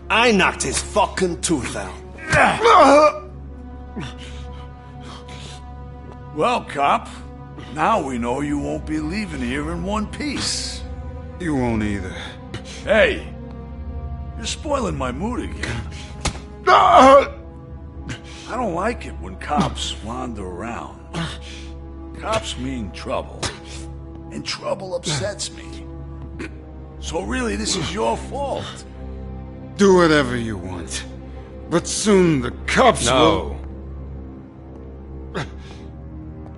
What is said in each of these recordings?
I knocked his fucking tooth out. Well, cop, now we know you won't be leaving here in one piece. You won't either. Hey, you're spoiling my mood again. I don't like it when cops wander around. Cops mean trouble, and trouble upsets me. So really, this is your fault. Do whatever you want. But soon the cops will...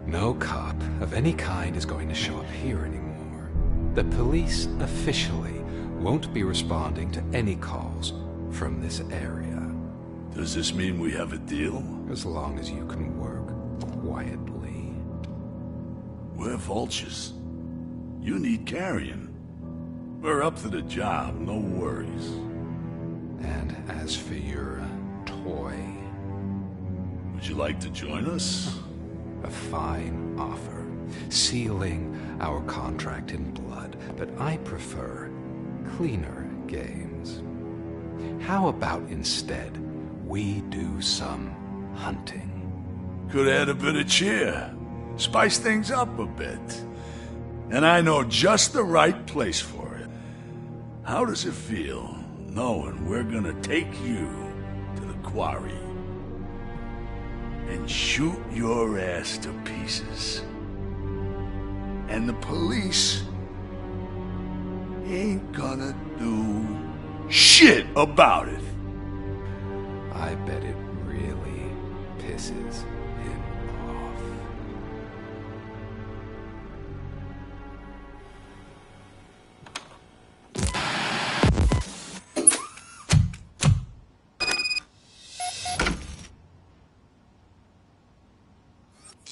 No cop of any kind is going to show up here anymore. The police officially won't be responding to any calls from this area. Does this mean we have a deal? As long as you can work quietly. We're vultures. You need carrying. We're up to the job, no worries. And as for your toy... Would you like to join us? A fine offer, sealing our contract in blood, but I prefer cleaner games. How about instead we do some hunting? Could add a bit of cheer, spice things up a bit. And I know just the right place for it. How does it feel knowing we're gonna take you to the quarry and shoot your ass to pieces? And the police ain't gonna do shit about it. I bet it really pisses him off.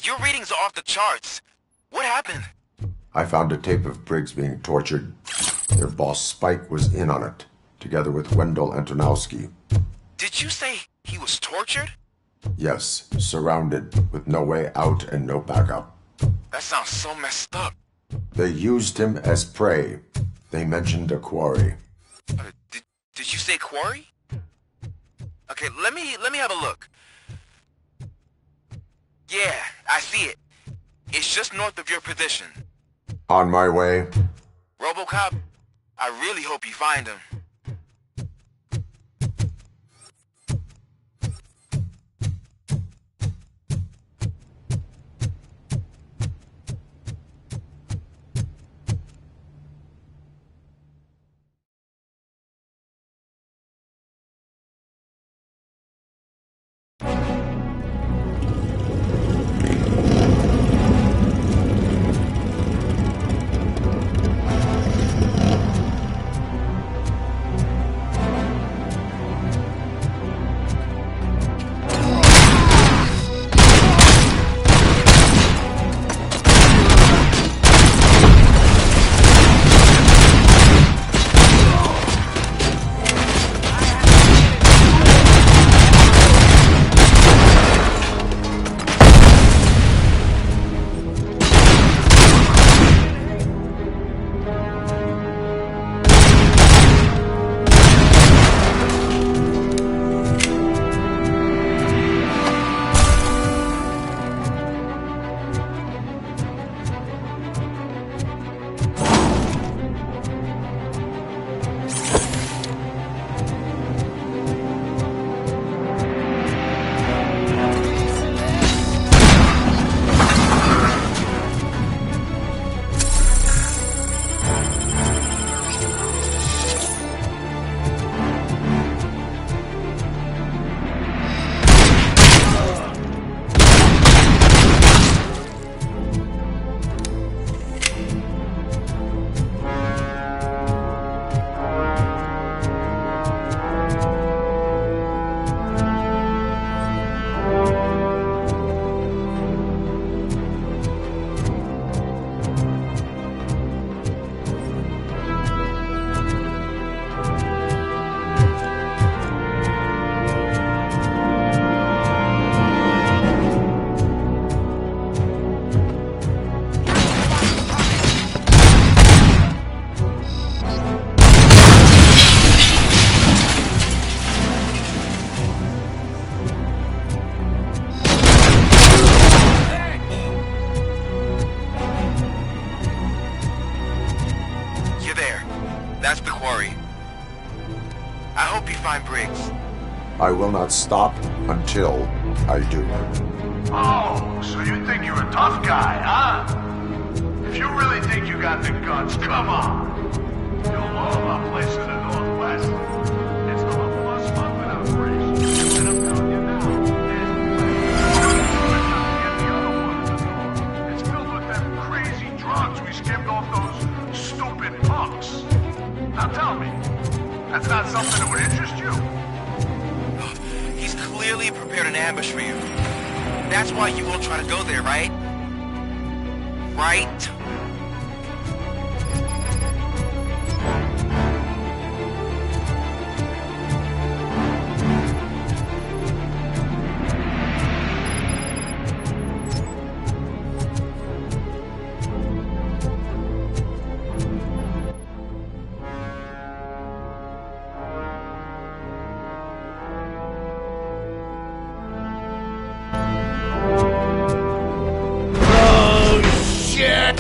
Your readings are off the charts. What happened? I found a tape of Briggs being tortured. Their boss Spike was in on it, together with Wendell Antonowski. Did you say he was tortured? Yes, surrounded, with no way out and no backup. That sounds so messed up. They used him as prey. They mentioned a quarry. Did you say quarry? Okay, let me have a look. Yeah, I see it. It's just north of your position. On my way. Robocop, I really hope you find him. That's the quarry. I hope you find Briggs. I will not stop until I do. Oh, so you think you're a tough guy, huh? If you really think you got the guts, come on. You'll love our place in the Northwest. It's a lot more fun without race. And I'm telling you now, get the other one in the door. It's filled with them crazy drugs we skimmed off those stupid punks. Now tell me, that's not something that would interest you? He's clearly prepared an ambush for you. That's why you won't try to go there, right? Right? Oh, shit!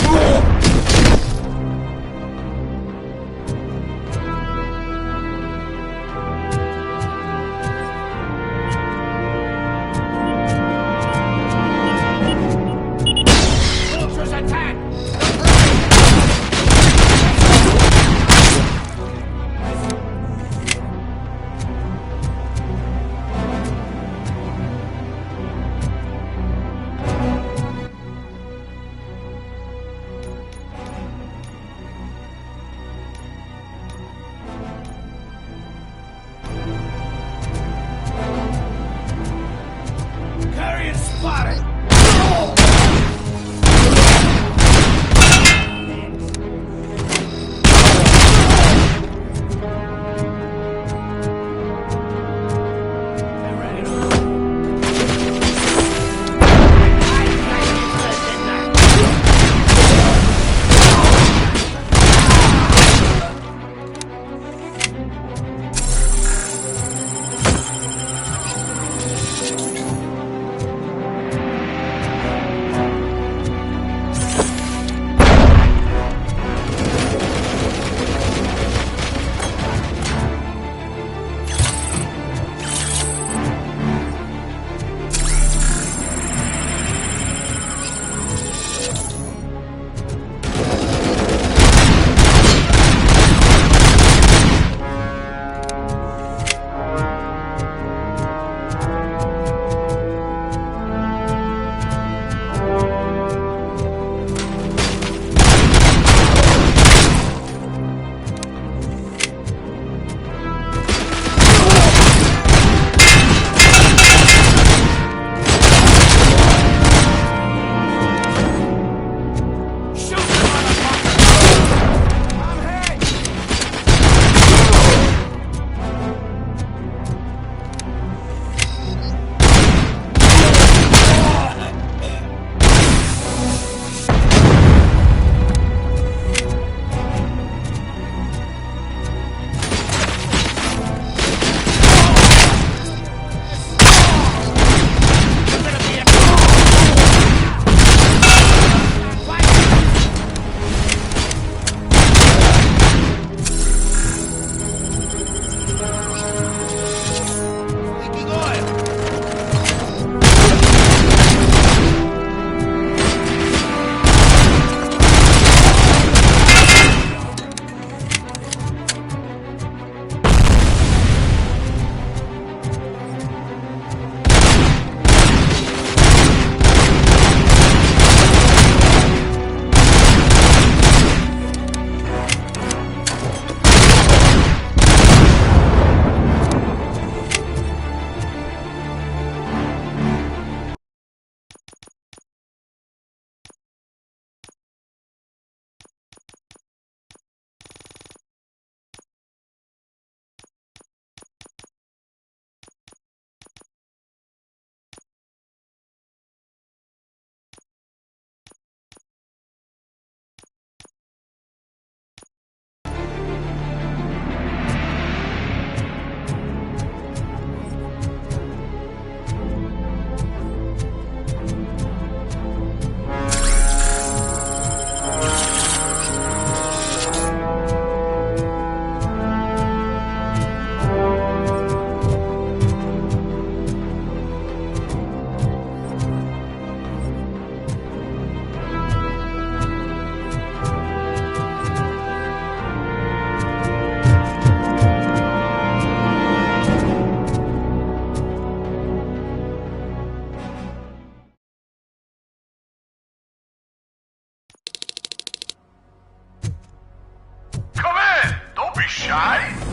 you shy?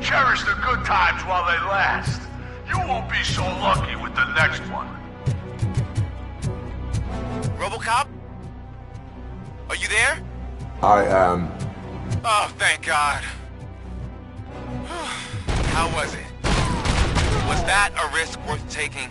Cherish the good times while they last. You won't be so lucky with the next one. Robocop? Are you there? I am. Oh, thank God. How was it? Was that a risk worth taking?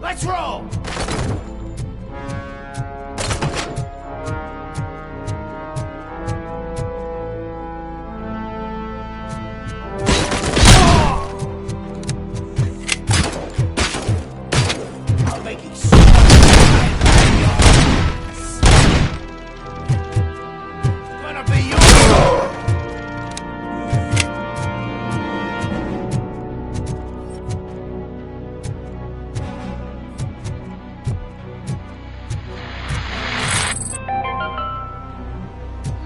Let's roll! I'll make it so it's gonna be yours!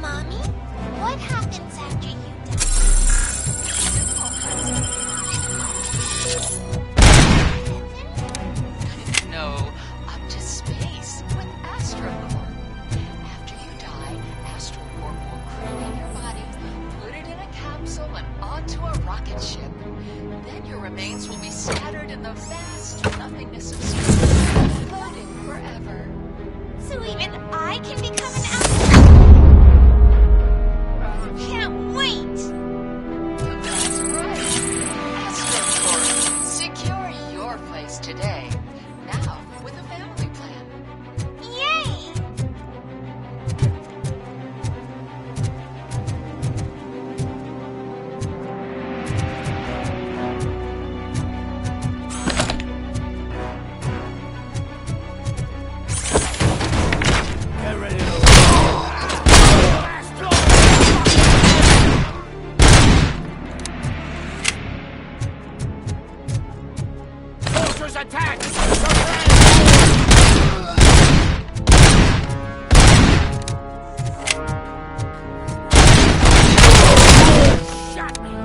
Mommy, what happens after you die? No, up to space with AstroCorp. After you die, AstroCorp will cremate your body, put it in a capsule and onto a rocket ship. Then your remains will be scattered in the vast nothingness of space, floating forever. So even I can become an astronaut? Can't wait! That's right. AstroCorp. attack! Shot me!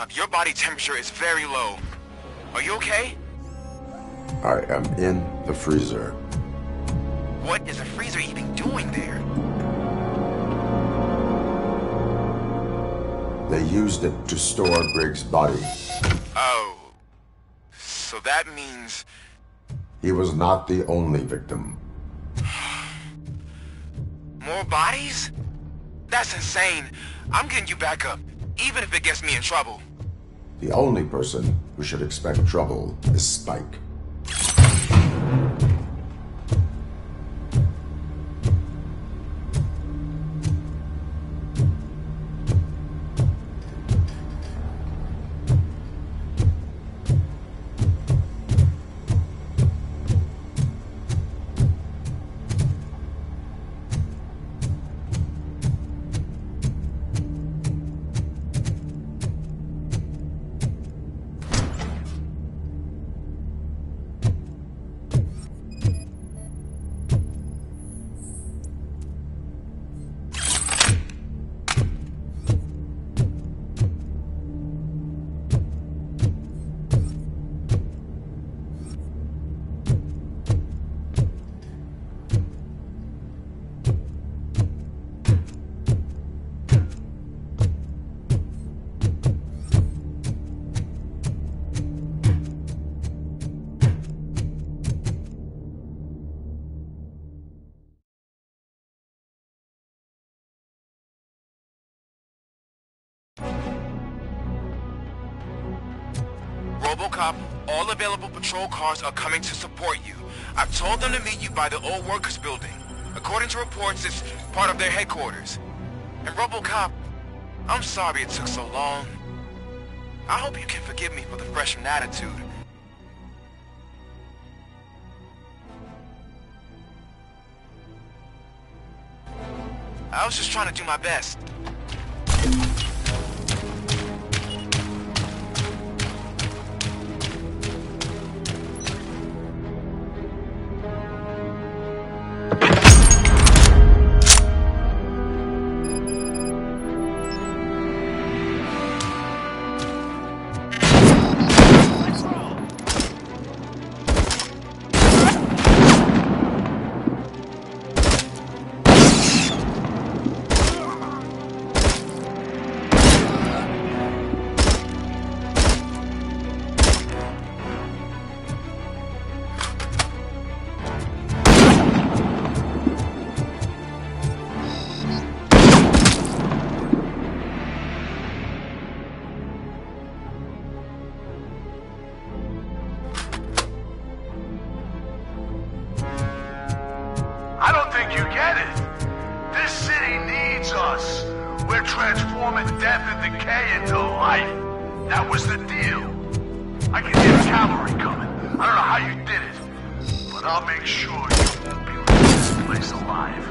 Robocop, your body temperature is very low. Are you okay? I am in the freezer. What is a freezer even doing there? They used it to store Briggs' body. Oh. So that means... He was not the only victim. More bodies? That's insane. I'm getting you back up, even if it gets me in trouble. The only person who should expect trouble is Spike. Robocop, all available patrol cars are coming to support you. I've told them to meet you by the old workers building. According to reports, it's part of their headquarters. And Robocop, I'm sorry it took so long. I hope you can forgive me for the freshman attitude. I was just trying to do my best. I don't think you get it. This city needs us. We're transforming death and decay into life. That was the deal. I can hear cavalry coming. I don't know how you did it, but I'll make sure you won't be leaving this place alive.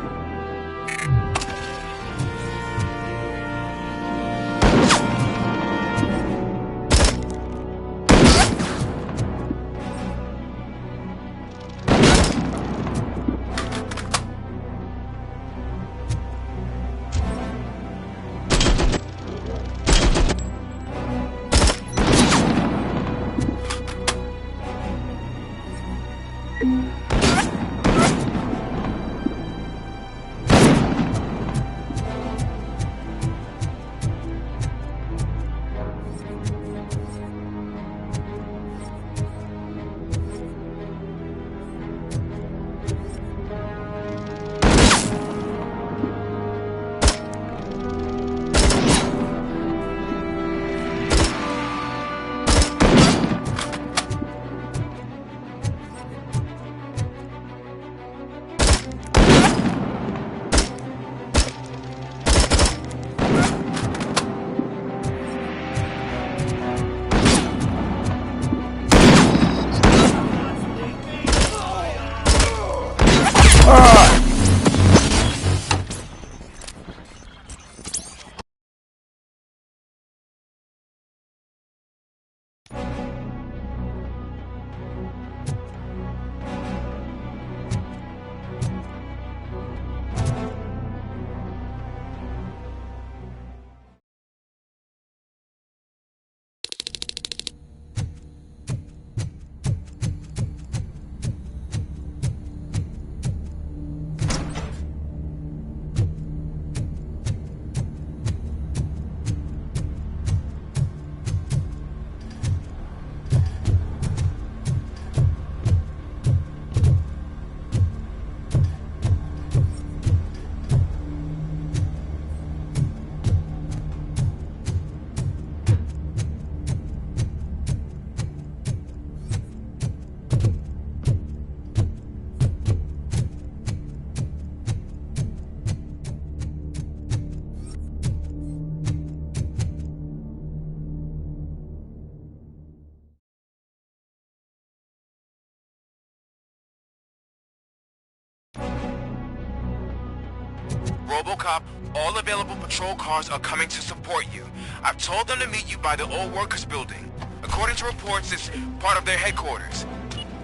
Robocop, all available patrol cars are coming to support you. I've told them to meet you by the old workers building. According to reports, it's part of their headquarters.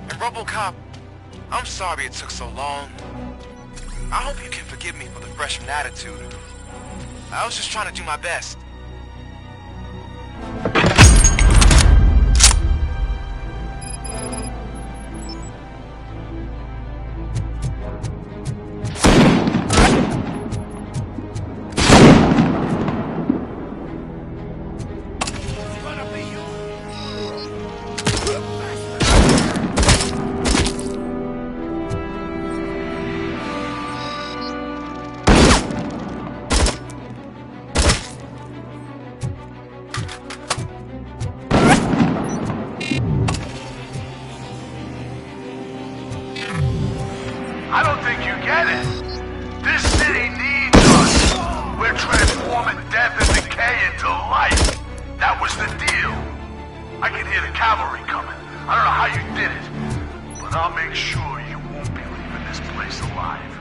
And Robocop, I'm sorry it took so long. I hope you can forgive me for the freshman attitude. I was just trying to do my best. I don't think you get it. This city needs us. We're transforming death and decay into life. That was the deal. I can hear the cavalry coming. I don't know how you did it, but I'll make sure you won't be leaving this place alive.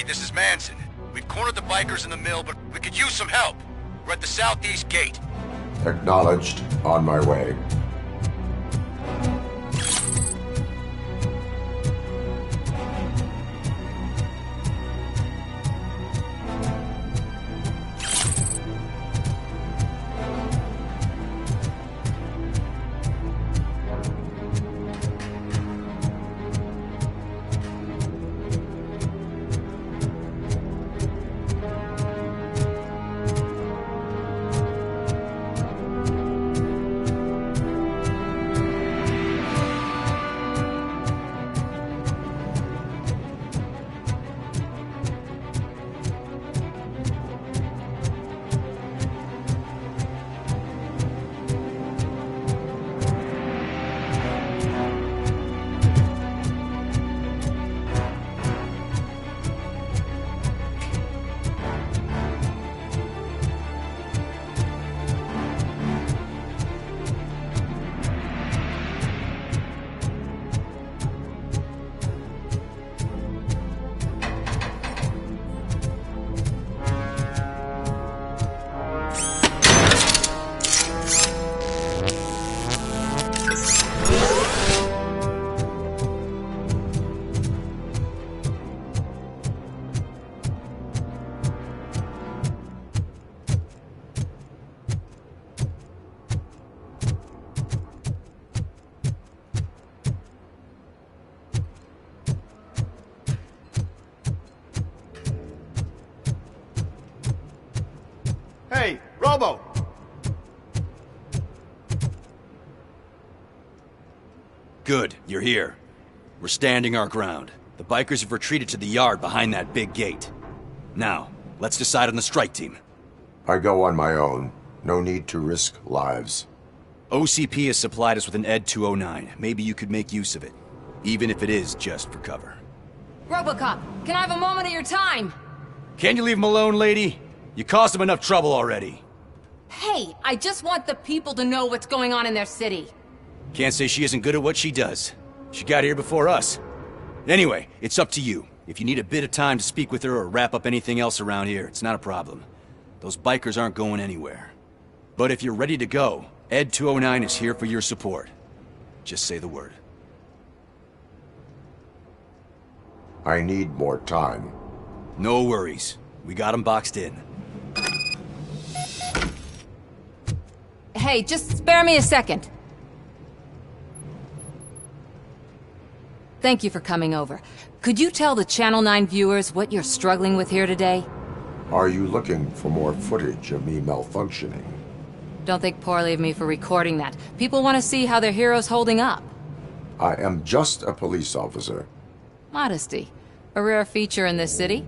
this is Manson. We've cornered the bikers in the mill, but we could use some help. We're at the southeast gate. Acknowledged. On my way. Hey, Robo! Good, you're here. We're standing our ground. The bikers have retreated to the yard behind that big gate. Now, let's decide on the strike team. I go on my own. No need to risk lives. OCP has supplied us with an ED 209. Maybe you could make use of it, even if it is just for cover. Robocop, can I have a moment of your time? Can you leave him alone, lady? You caused him enough trouble already. Hey, I just want the people to know what's going on in their city. Can't say she isn't good at what she does. She got here before us. Anyway, it's up to you. If you need a bit of time to speak with her or wrap up anything else around here, it's not a problem. Those bikers aren't going anywhere. But if you're ready to go, ED 209 is here for your support. Just say the word. I need more time. No worries. We got him boxed in. Hey, just spare me a second. Thank you for coming over. Could you tell the Channel 9 viewers what you're struggling with here today? Are you looking for more footage of me malfunctioning? Don't think poorly of me for recording that. People want to see how their hero's holding up. I am just a police officer. Modesty. A rare feature in this city.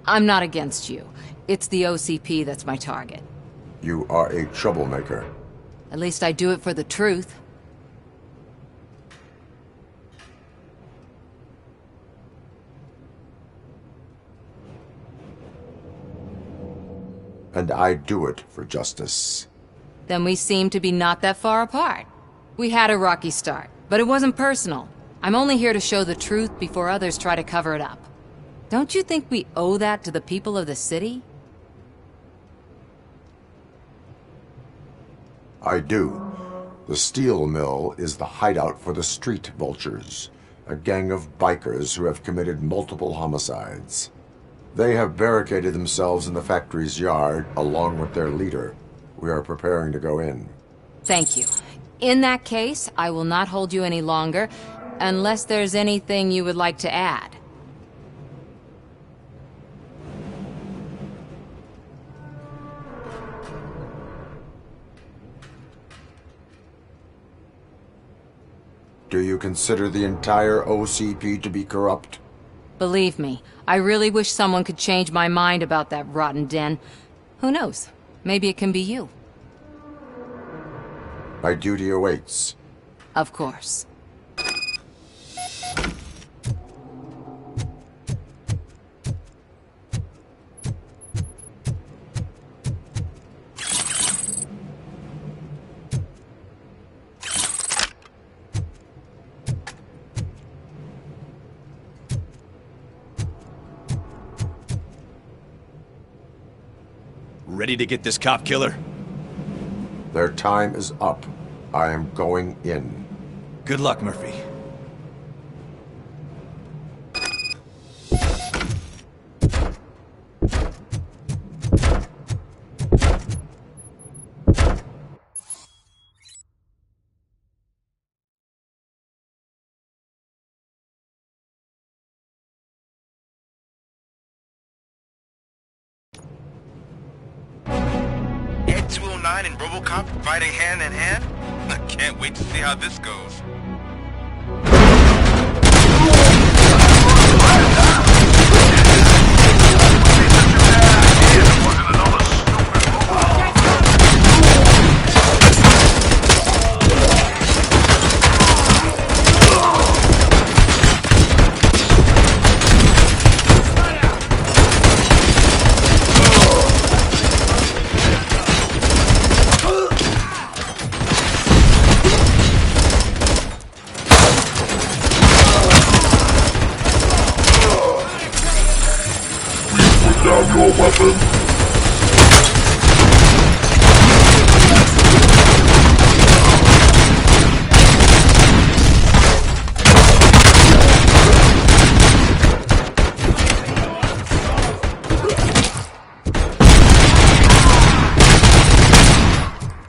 I'm not against you. It's the OCP that's my target. You are a troublemaker. At least I do it for the truth. And I do it for justice. Then we seem to be not that far apart. We had a rocky start, but it wasn't personal. I'm only here to show the truth before others try to cover it up. Don't you think we owe that to the people of the city? I do. The steel mill is the hideout for the street vultures, a gang of bikers who have committed multiple homicides. They have barricaded themselves in the factory's yard, along with their leader. We are preparing to go in. Thank you. In that case, I will not hold you any longer, unless there's anything you would like to add. Do you consider the entire OCP to be corrupt? Believe me, I really wish someone could change my mind about that rotten den. Who knows? Maybe it can be you. My duty awaits. Of course. ready to get this cop killer? Their time is up. I am going in. Good luck, Murphy. Ed 209 and Robocop fighting hand in hand? I can't wait to see how this goes. Down your weapon.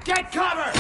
Get cover!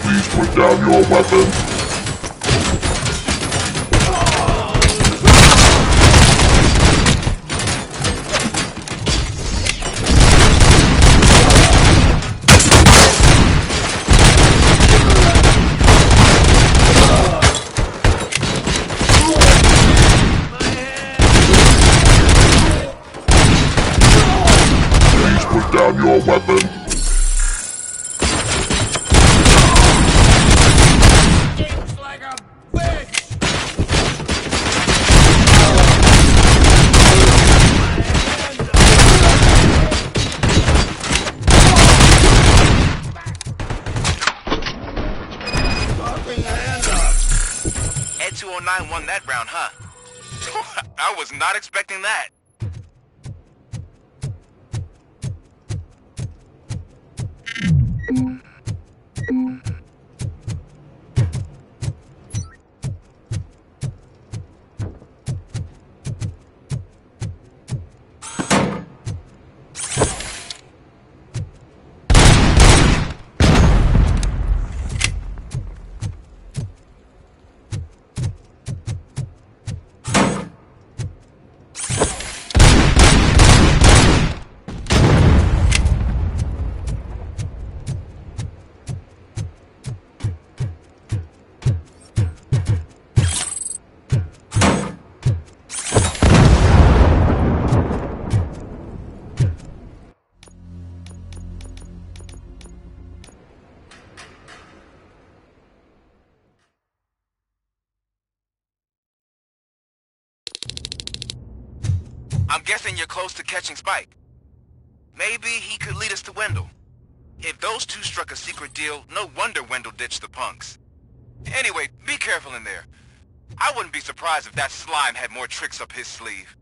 Please put down your weapon. Please put down your weapon. Ed 209 won that round, huh? I was not expecting that. I'm guessing you're close to catching Spike. Maybe he could lead us to Wendell. If those two struck a secret deal, no wonder Wendell ditched the punks. Anyway, be careful in there. I wouldn't be surprised if that slime had more tricks up his sleeve.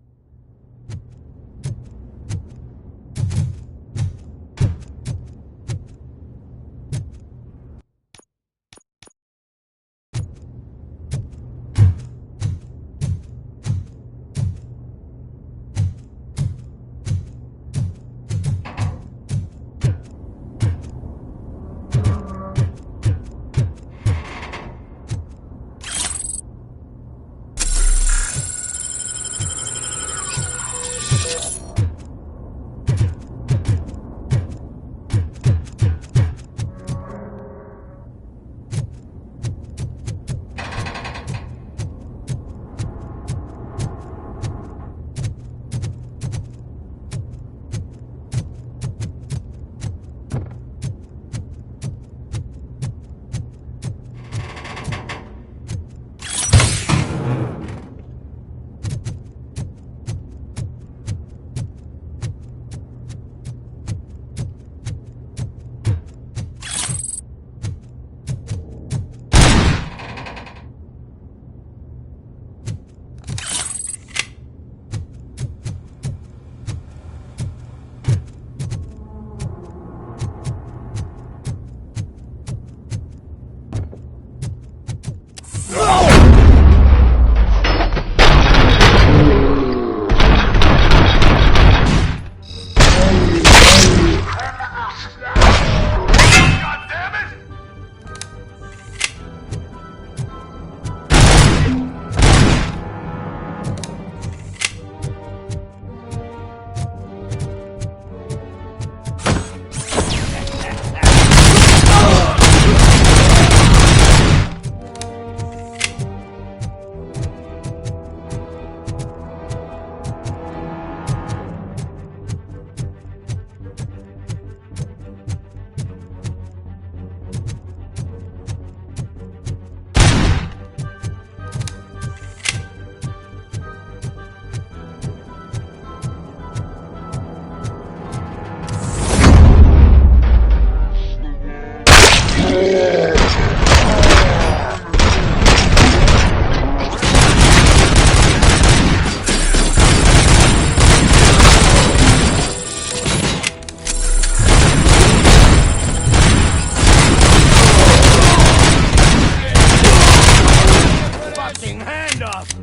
enough!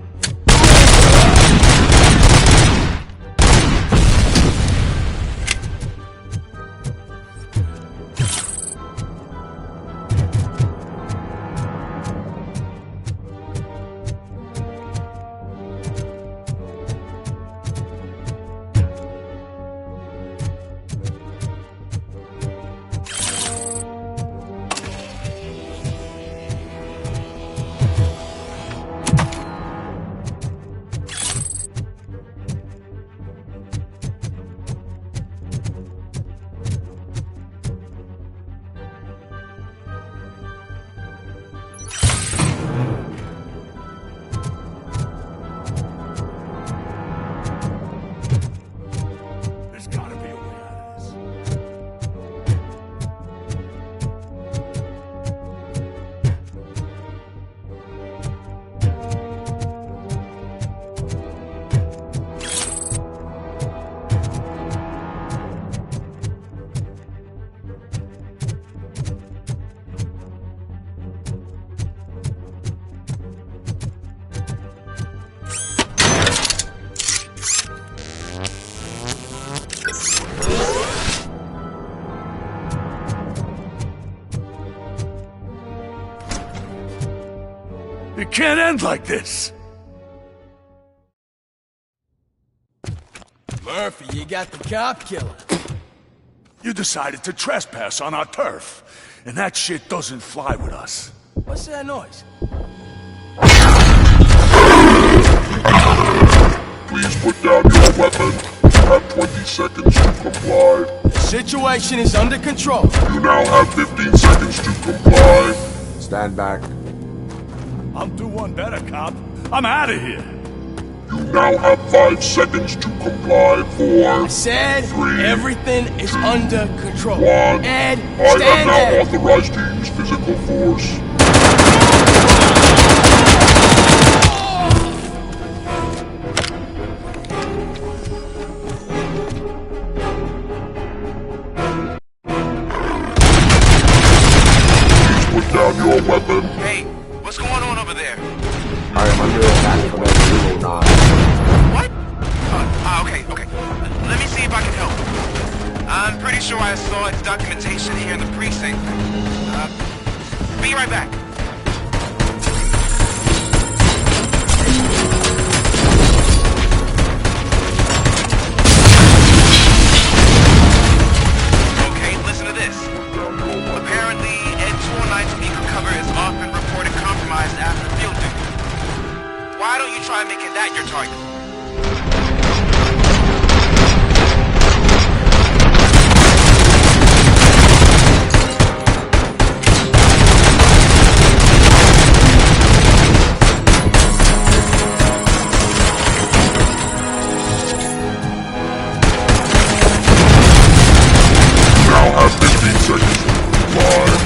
It can't end like this! Murphy, you got the cop killer. You decided to trespass on our turf, and that shit doesn't fly with us. What's that noise? Please put down your weapon. You have 20 seconds to comply. The situation is under control. You now have 15 seconds to comply. Stand back. I'm do one better, cop. I'm out of here. You now have 5 seconds to comply. 4, I said 3, everything is under control. 1. Ed, I stand am now there. authorized to use physical force. Please put down your weapon. Hey, what's going on over there? I am under attack from X-09. What? Okay. Let me see if I can help. I'm pretty sure I saw its documentation here in the precinct. Be right back. Okay, listen to this. Apparently, Ed 209's speaker cover is often reported compromised after field duty. Why don't you try making that your target? Now have 15 seconds to comply.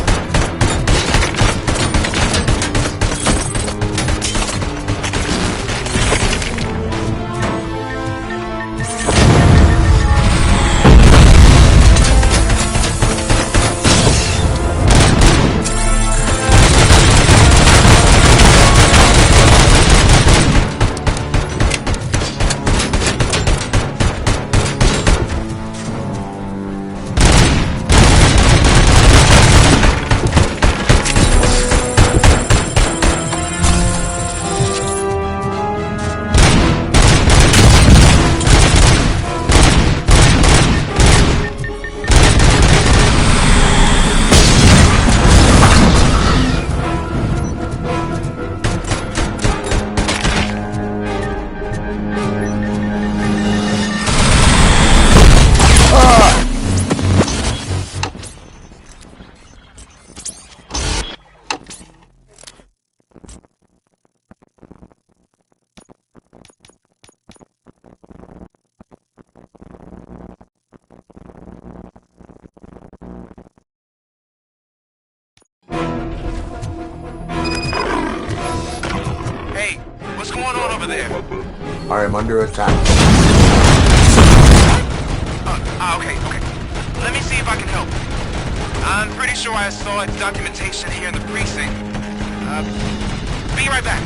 Hey, what's going on over there? I am under attack. Okay. Let me see if I can help. I'm pretty sure I saw its documentation here in the precinct. Be right back.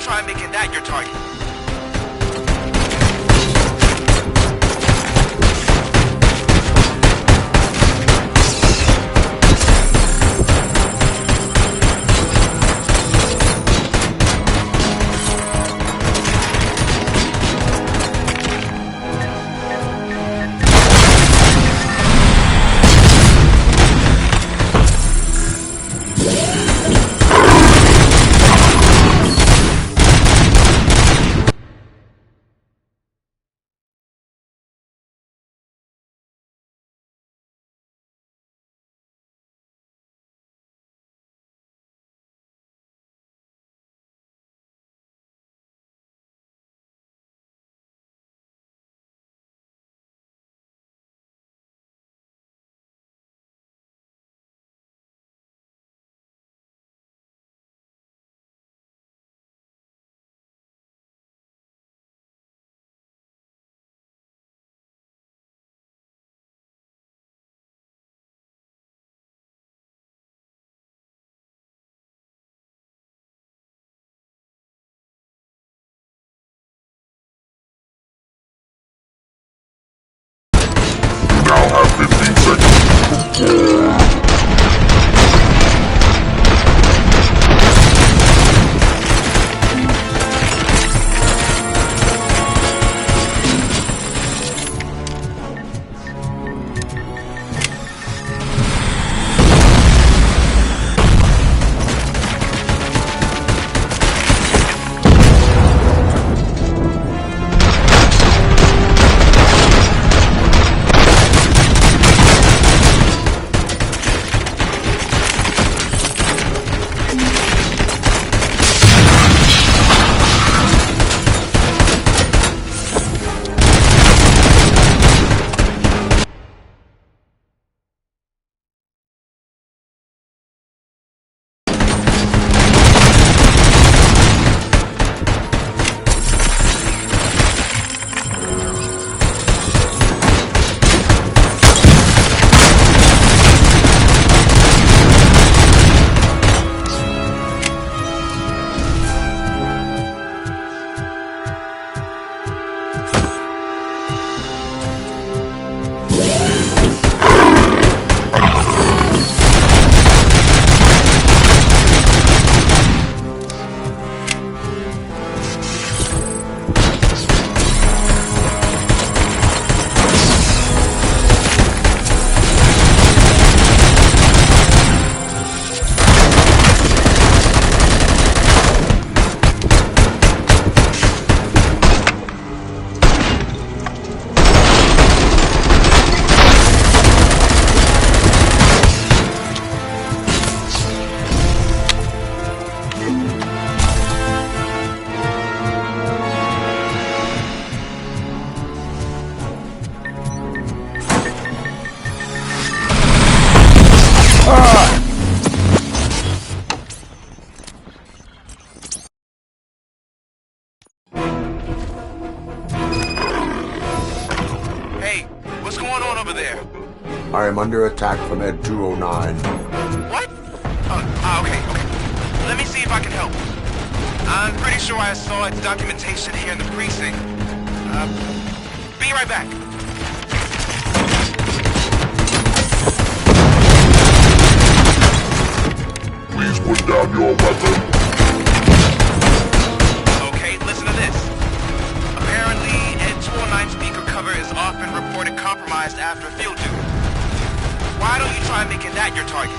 try making that your target? I am under attack from Ed 209. What? Okay. Let me see if I can help. I'm pretty sure I saw its documentation here in the precinct. Be right back. Please put down your weapon. Okay, listen to this. Apparently, Ed 209 speaker cover is often reported compromised after field duty. Why don't you try making that your target?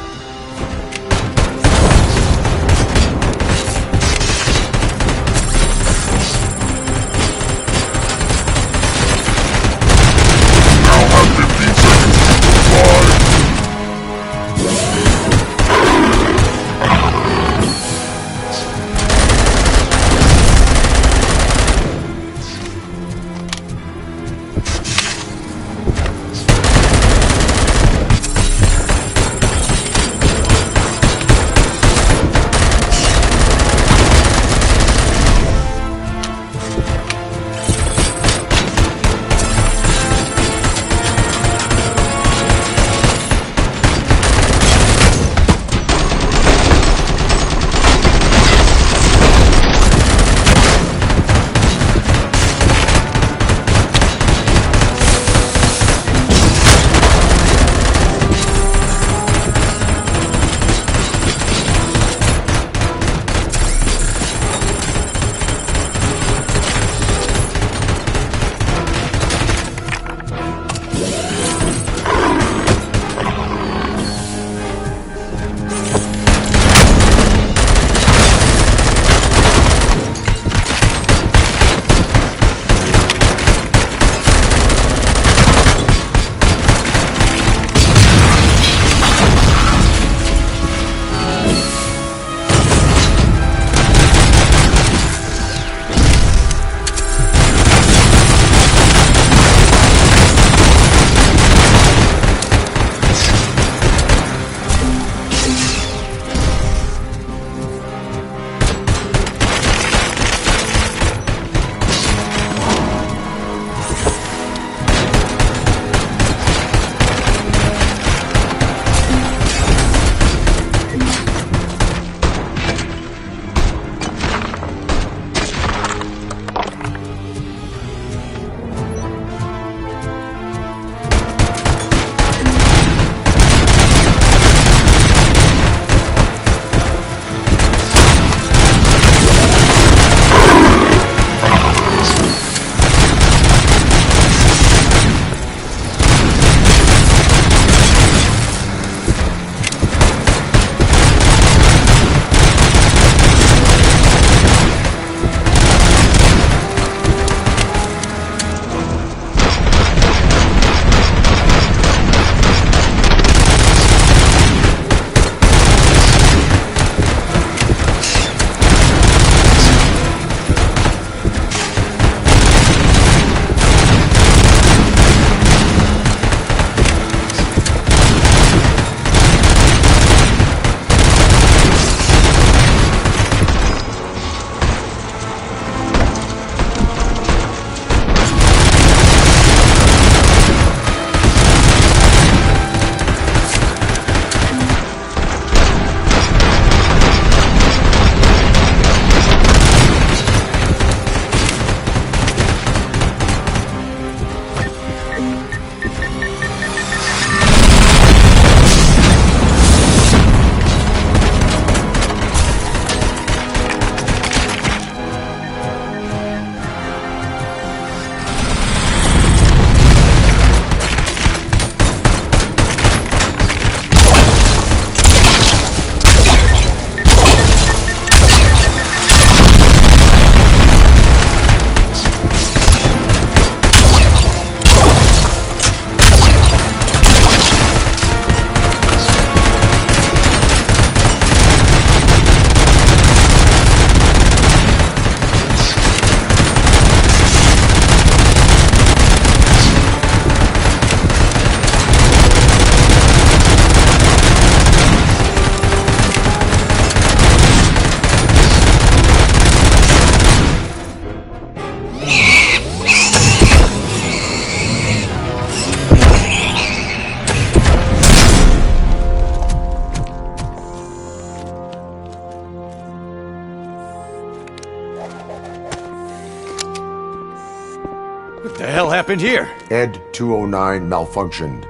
What the hell happened here? Ed 209 malfunctioned.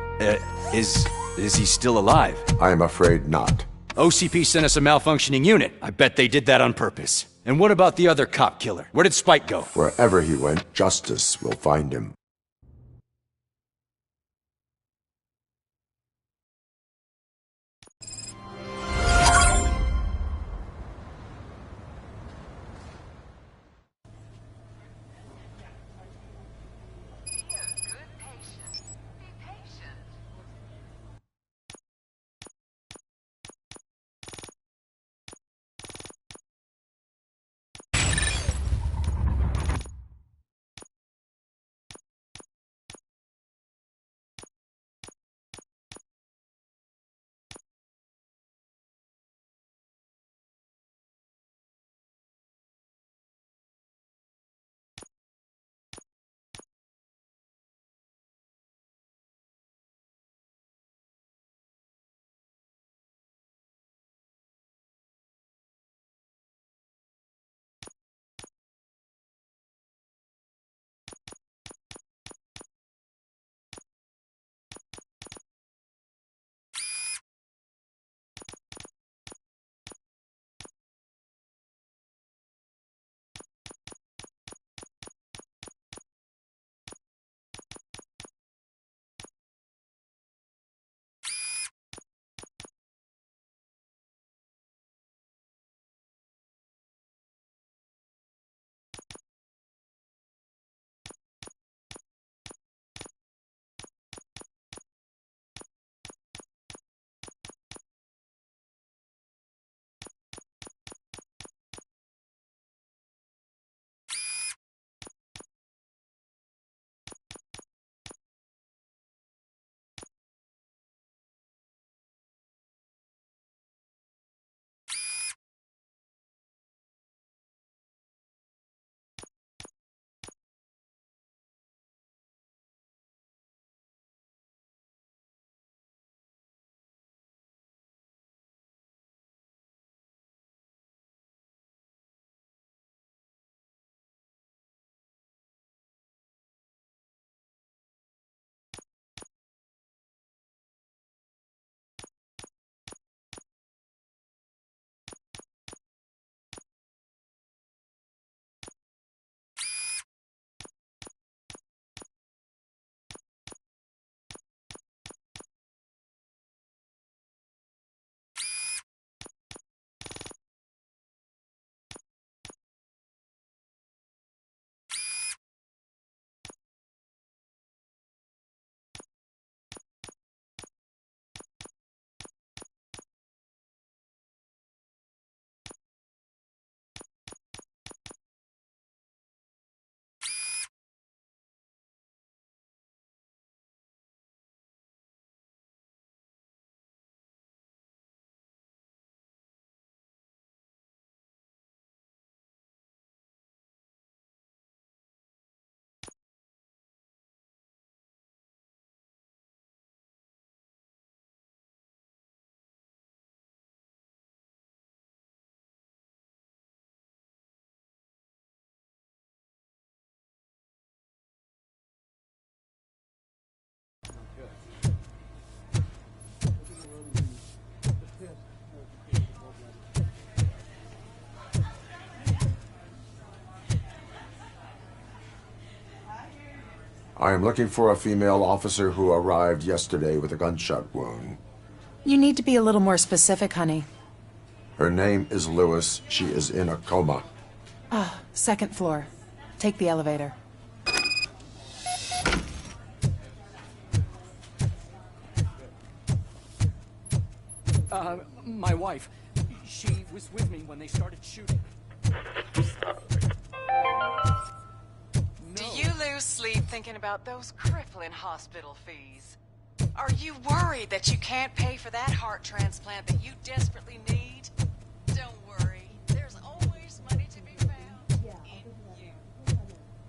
Is he still alive? I am afraid not. OCP sent us a malfunctioning unit. I bet they did that on purpose. And what about the other cop killer? Where did Spike go? Wherever he went, justice will find him. I am looking for a female officer who arrived yesterday with a gunshot wound. You need to be a little more specific, honey. Her name is Lewis. She is in a coma. Ah, second floor. Take the elevator. My wife. She was with me when they started shooting. Do you lose sleep thinking about those crippling hospital fees? Are you worried that you can't pay for that heart transplant that you desperately need? Don't worry, there's always money to be found in you.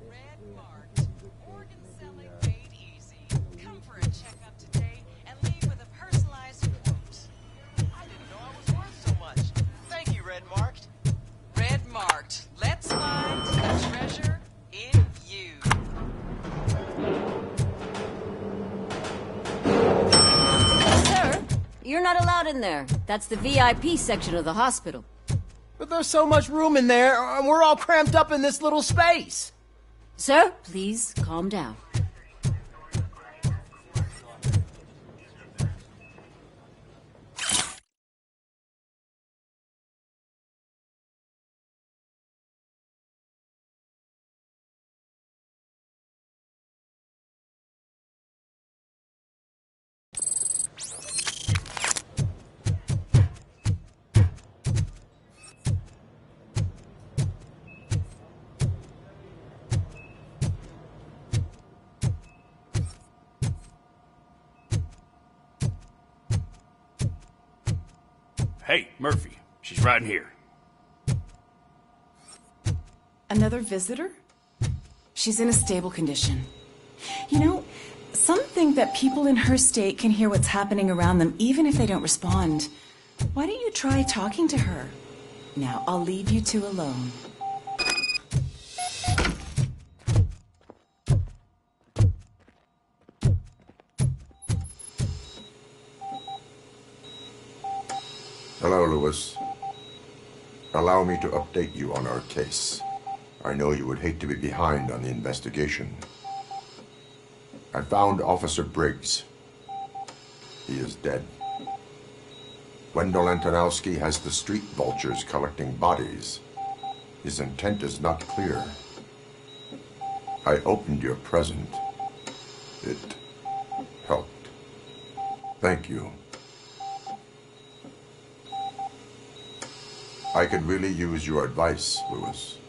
Red Marked, organ selling made easy. Come for a checkup today and leave with a personalized quote. I didn't know I was worth so much. Thank you, Red Marked. Red Marked, let's find the treasure in you. you're not allowed in there. That's the VIP section of the hospital. But there's so much room in there, and we're all cramped up in this little space. Sir, please calm down. Hey, Murphy. She's right here. Another visitor? She's in a stable condition. You know, some think that people in her state can hear what's happening around them even if they don't respond. Why don't you try talking to her? Now, I'll leave you two alone. Hello, Lewis. Allow me to update you on our case. I know you would hate to be behind on the investigation. I found Officer Briggs. He is dead. Wendell Antonowski has the street vultures collecting bodies. His intent is not clear. I opened your present. It helped. Thank you. I could really use your advice, Lewis.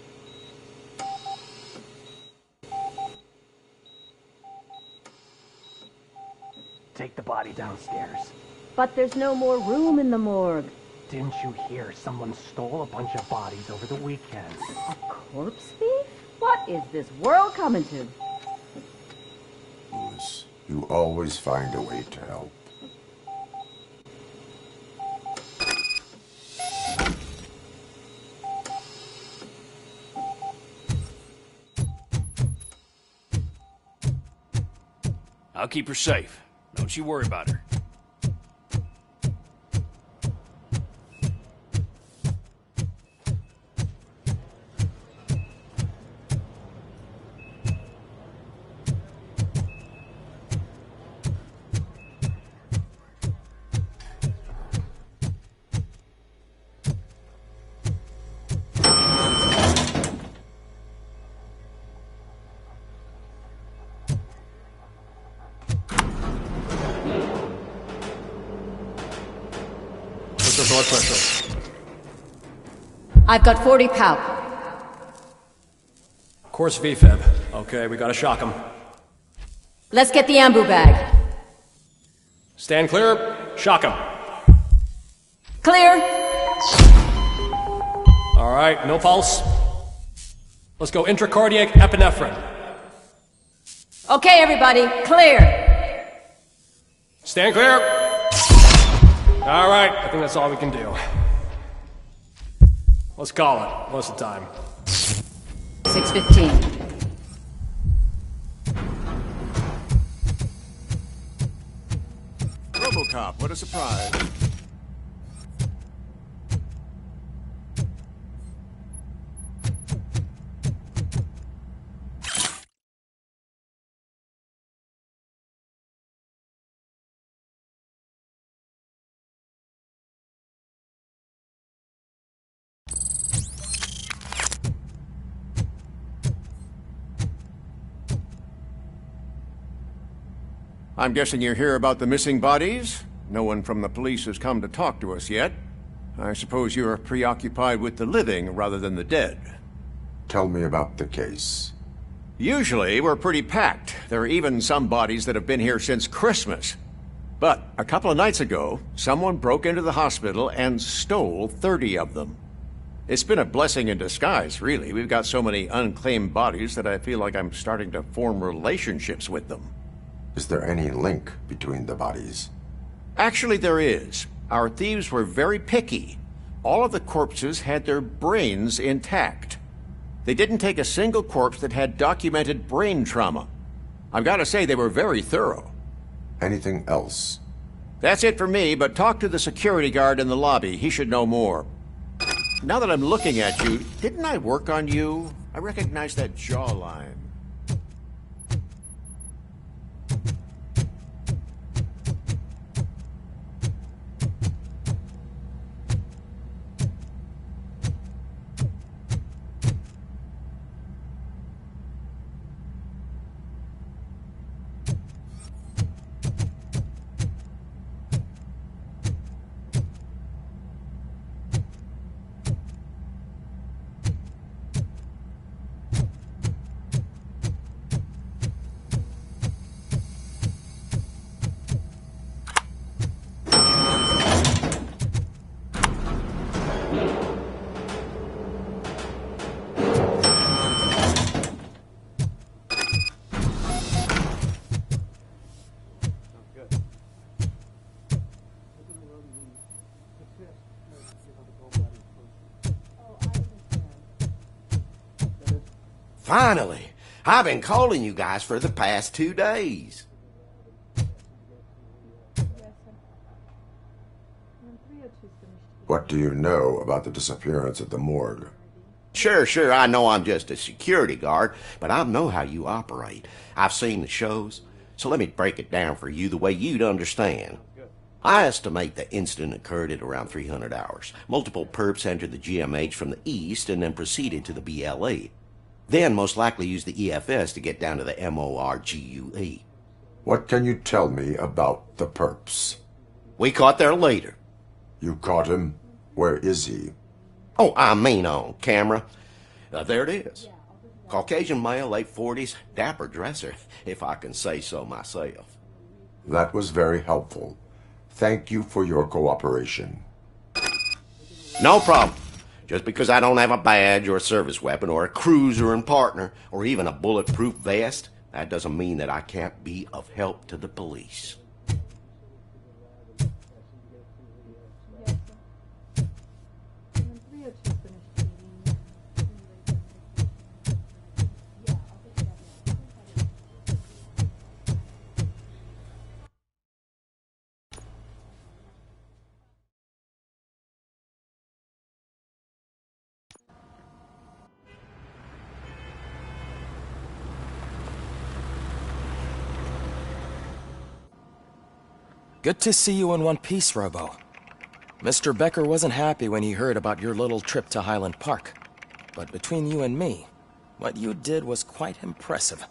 Take the body downstairs. But there's no more room in the morgue. Didn't you hear someone stole a bunch of bodies over the weekend? A corpse thief? What is this world coming to? Lewis, you always find a way to help. I'll keep her safe. Don't you worry about her. Blood pressure. I've got 40 pow. Course VFib. Okay, we gotta shock him. Let's get the ambu bag. Stand clear. Shock him. Clear. All right, no pulse. Let's go intracardiac epinephrine. Okay, everybody, clear. Stand clear. All right, I think that's all we can do. Let's call it. What's the time? 6:15. Robocop, what a surprise. I'm guessing you're here about the missing bodies? No one from the police has come to talk to us yet. I suppose you're preoccupied with the living rather than the dead. Tell me about the case. Usually, we're pretty packed. There are even some bodies that have been here since Christmas. But a couple of nights ago, someone broke into the hospital and stole 30 of them. It's been a blessing in disguise, really. We've got so many unclaimed bodies that I feel like I'm starting to form relationships with them. Is there any link between the bodies? Actually, there is. Our thieves were very picky. All of the corpses had their brains intact. They didn't take a single corpse that had documented brain trauma. I've got to say, they were very thorough. Anything else? That's it for me, but talk to the security guard in the lobby. He should know more. Now that I'm looking at you, didn't I work on you? I recognize that jawline. Finally! I've been calling you guys for the past 2 days. What do you know about the disappearance at the morgue? Sure, I know I'm just a security guard, but I know how you operate. I've seen the shows, so let me break it down for you the way you'd understand. I estimate the incident occurred at around 300 hours. Multiple perps entered the GMH from the east and then proceeded to the BLE. Then most likely used the EFS to get down to the MORGUE. What can you tell me about the perps? We caught their leader. You caught him? Where is he? Oh, I mean on camera. There it is. Caucasian male, late 40s, dapper dresser, if I can say so myself. That was very helpful. Thank you for your cooperation. No problem. Just because I don't have a badge or a service weapon or a cruiser and partner or even a bulletproof vest, that doesn't mean that I can't be of help to the police. Good to see you in one piece, Robo. Mr. Becker wasn't happy when he heard about your little trip to Highland Park. But between you and me, what you did was quite impressive.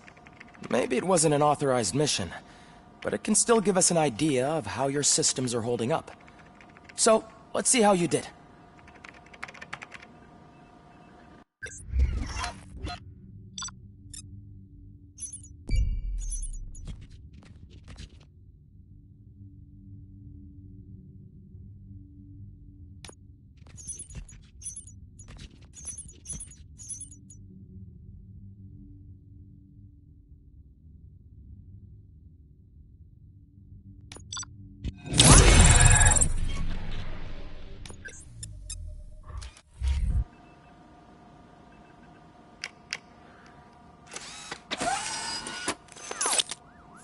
Maybe it wasn't an authorized mission, but it can still give us an idea of how your systems are holding up. So, let's see how you did.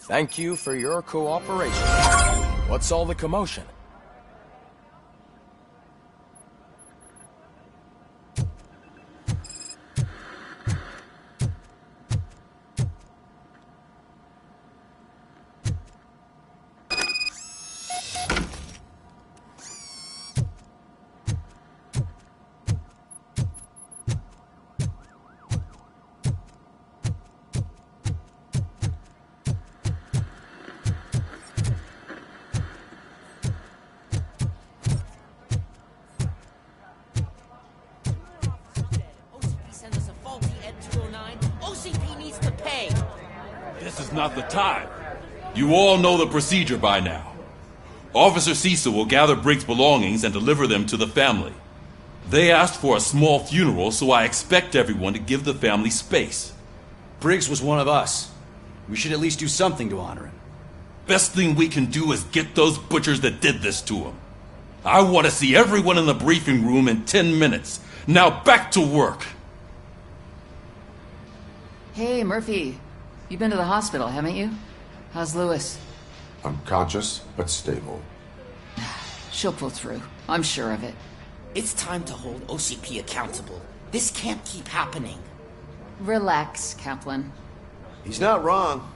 Thank you for your cooperation. What's all the commotion? This is not the time. You all know the procedure by now. Officer Cecil will gather Briggs' belongings and deliver them to the family. They asked for a small funeral, so I expect everyone to give the family space. Briggs was one of us. We should at least do something to honor him. Best thing we can do is get those butchers that did this to him. I want to see everyone in the briefing room in 10 minutes. Now back to work. Hey, Murphy. You've been to the hospital, haven't you? How's Lewis? Unconscious, but stable. She'll pull through. I'm sure of it. It's time to hold OCP accountable. This can't keep happening. Relax, Kaplan. He's not wrong.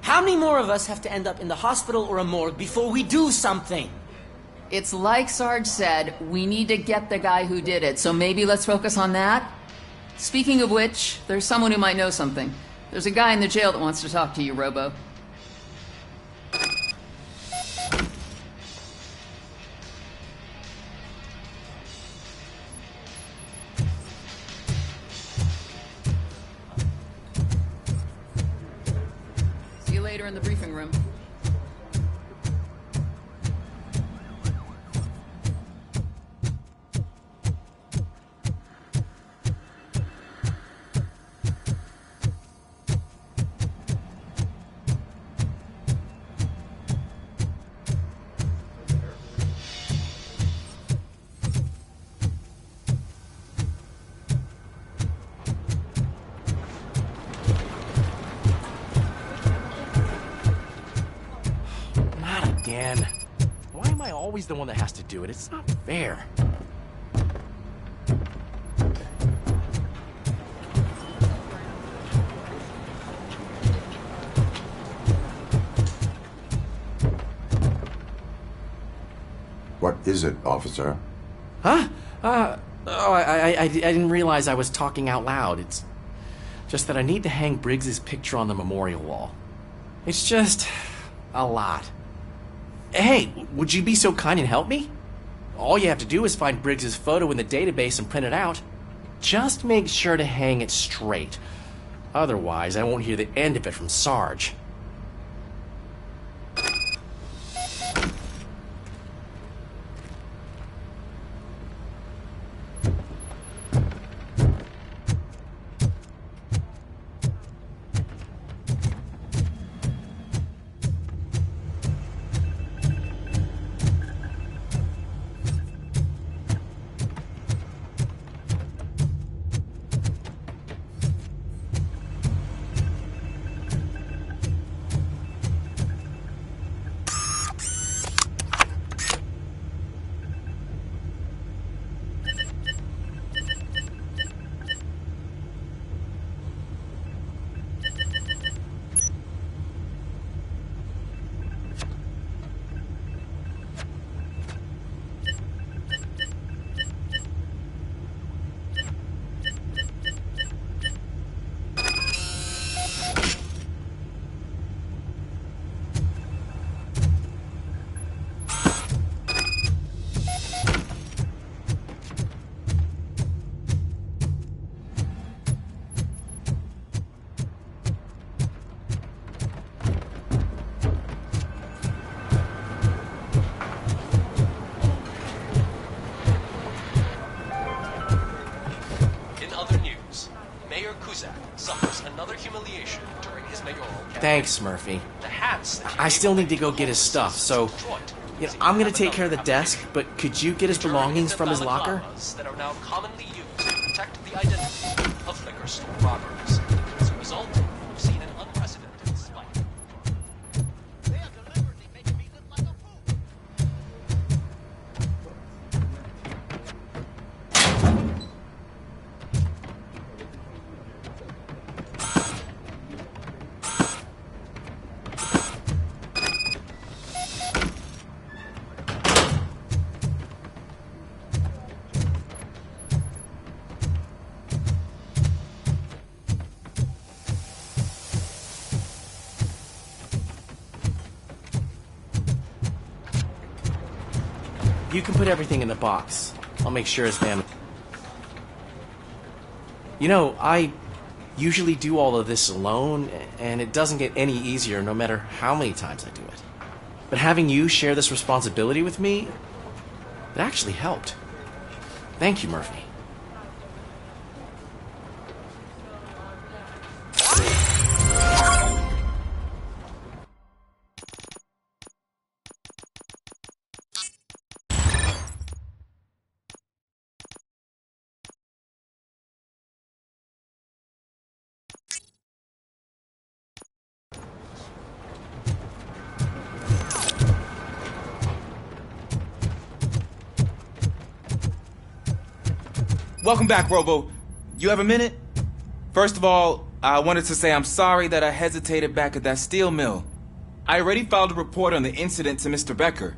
How many more of us have to end up in the hospital or a morgue before we do something? It's like Sarge said, we need to get the guy who did it, so maybe let's focus on that? Speaking of which, there's someone who might know something. There's a guy in the jail that wants to talk to you, Robo. See you later in the briefing room. Again. Why am I always the one that has to do it? It's not fair. What is it, officer? Huh? I didn't realize I was talking out loud. It's just that I need to hang Briggs's picture on the memorial wall. It's just a lot. Hey, would you be so kind and help me? All you have to do is find Briggs's photo in the database and print it out. Just make sure to hang it straight. Otherwise, I won't hear the end of it from Sarge. Thanks, Murphy. I still need to go get his stuff, so I'm gonna take care of the desk, but could you get his belongings from his locker? That are now commonly used to protect the identity of liquor store robbers. As a result, we've seen an unprecedented spike. You can put everything in the box. I'll make sure it's damaged. You know, I usually do all of this alone, and it doesn't get any easier no matter how many times I do it. But having you share this responsibility with me, it actually helped. Thank you, Murphy. Welcome back, Robo. You have a minute? First of all, I wanted to say I'm sorry that I hesitated back at that steel mill. I already filed a report on the incident to Mr. Becker.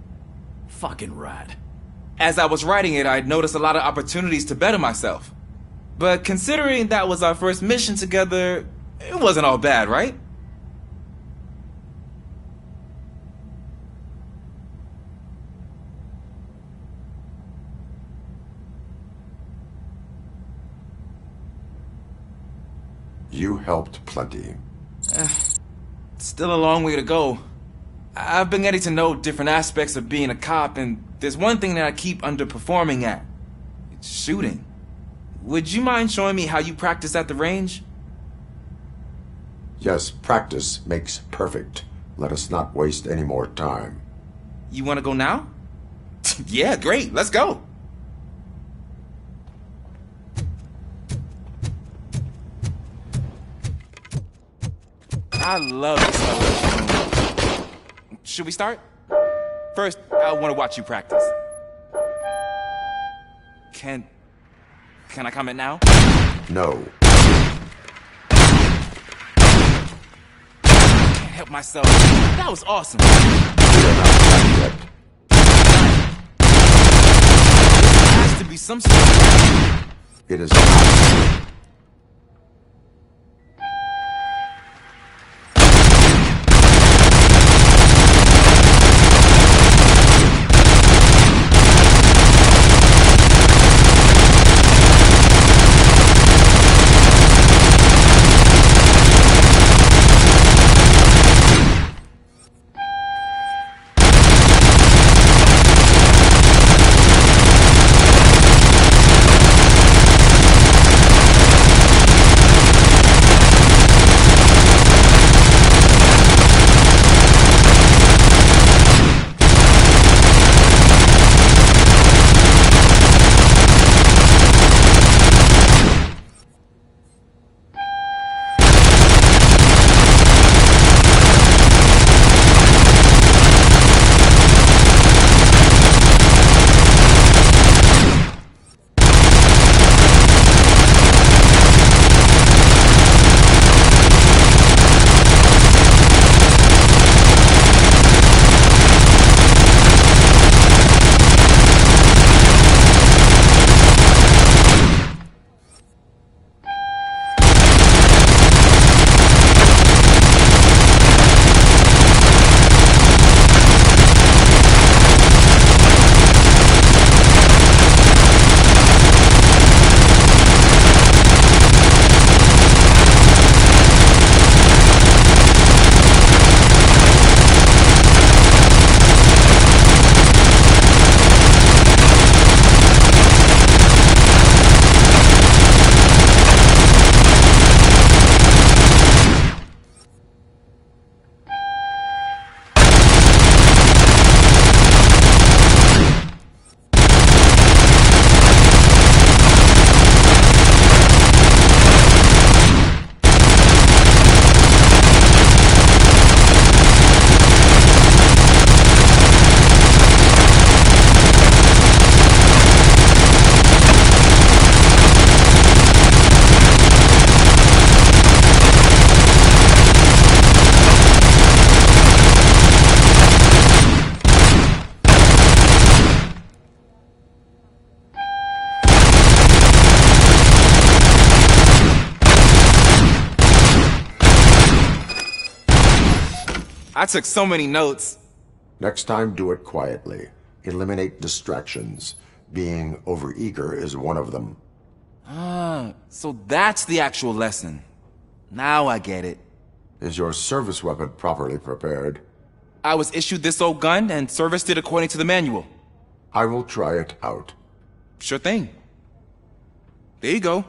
Fucking rat. As I was writing it, I'd noticed a lot of opportunities to better myself. But considering that was our first mission together, it wasn't all bad, right? You helped plenty. Still a long way to go. I've been getting to know different aspects of being a cop, and there's one thing that I keep underperforming at. It's shooting. Would you mind showing me how you practice at the range? Yes, practice makes perfect. Let us not waste any more time. You want to go now? Yeah, great. Let's go. I love the smell of this room. Should we start? First, I want to watch you practice. Can I comment now? No. Can't help myself. That was awesome. There has to be some sort of... It is not. I took so many notes. Next time, do it quietly. Eliminate distractions. Being overeager is one of them. Ah, so that's the actual lesson. Now I get it. Is your service weapon properly prepared? I was issued this old gun and serviced it according to the manual. I will try it out. Sure thing. There you go.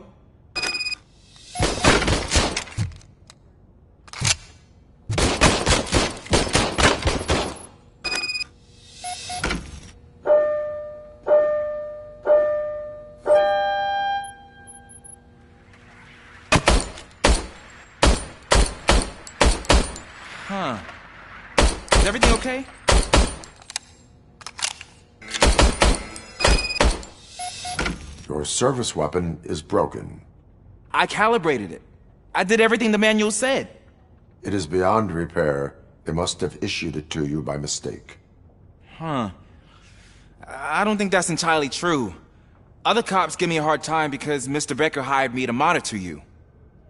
Huh. Is everything okay? Your service weapon is broken. I calibrated it. I did everything the manual said. It is beyond repair. They must have issued it to you by mistake. Huh. I don't think that's entirely true. Other cops give me a hard time because Mr. Becker hired me to monitor you.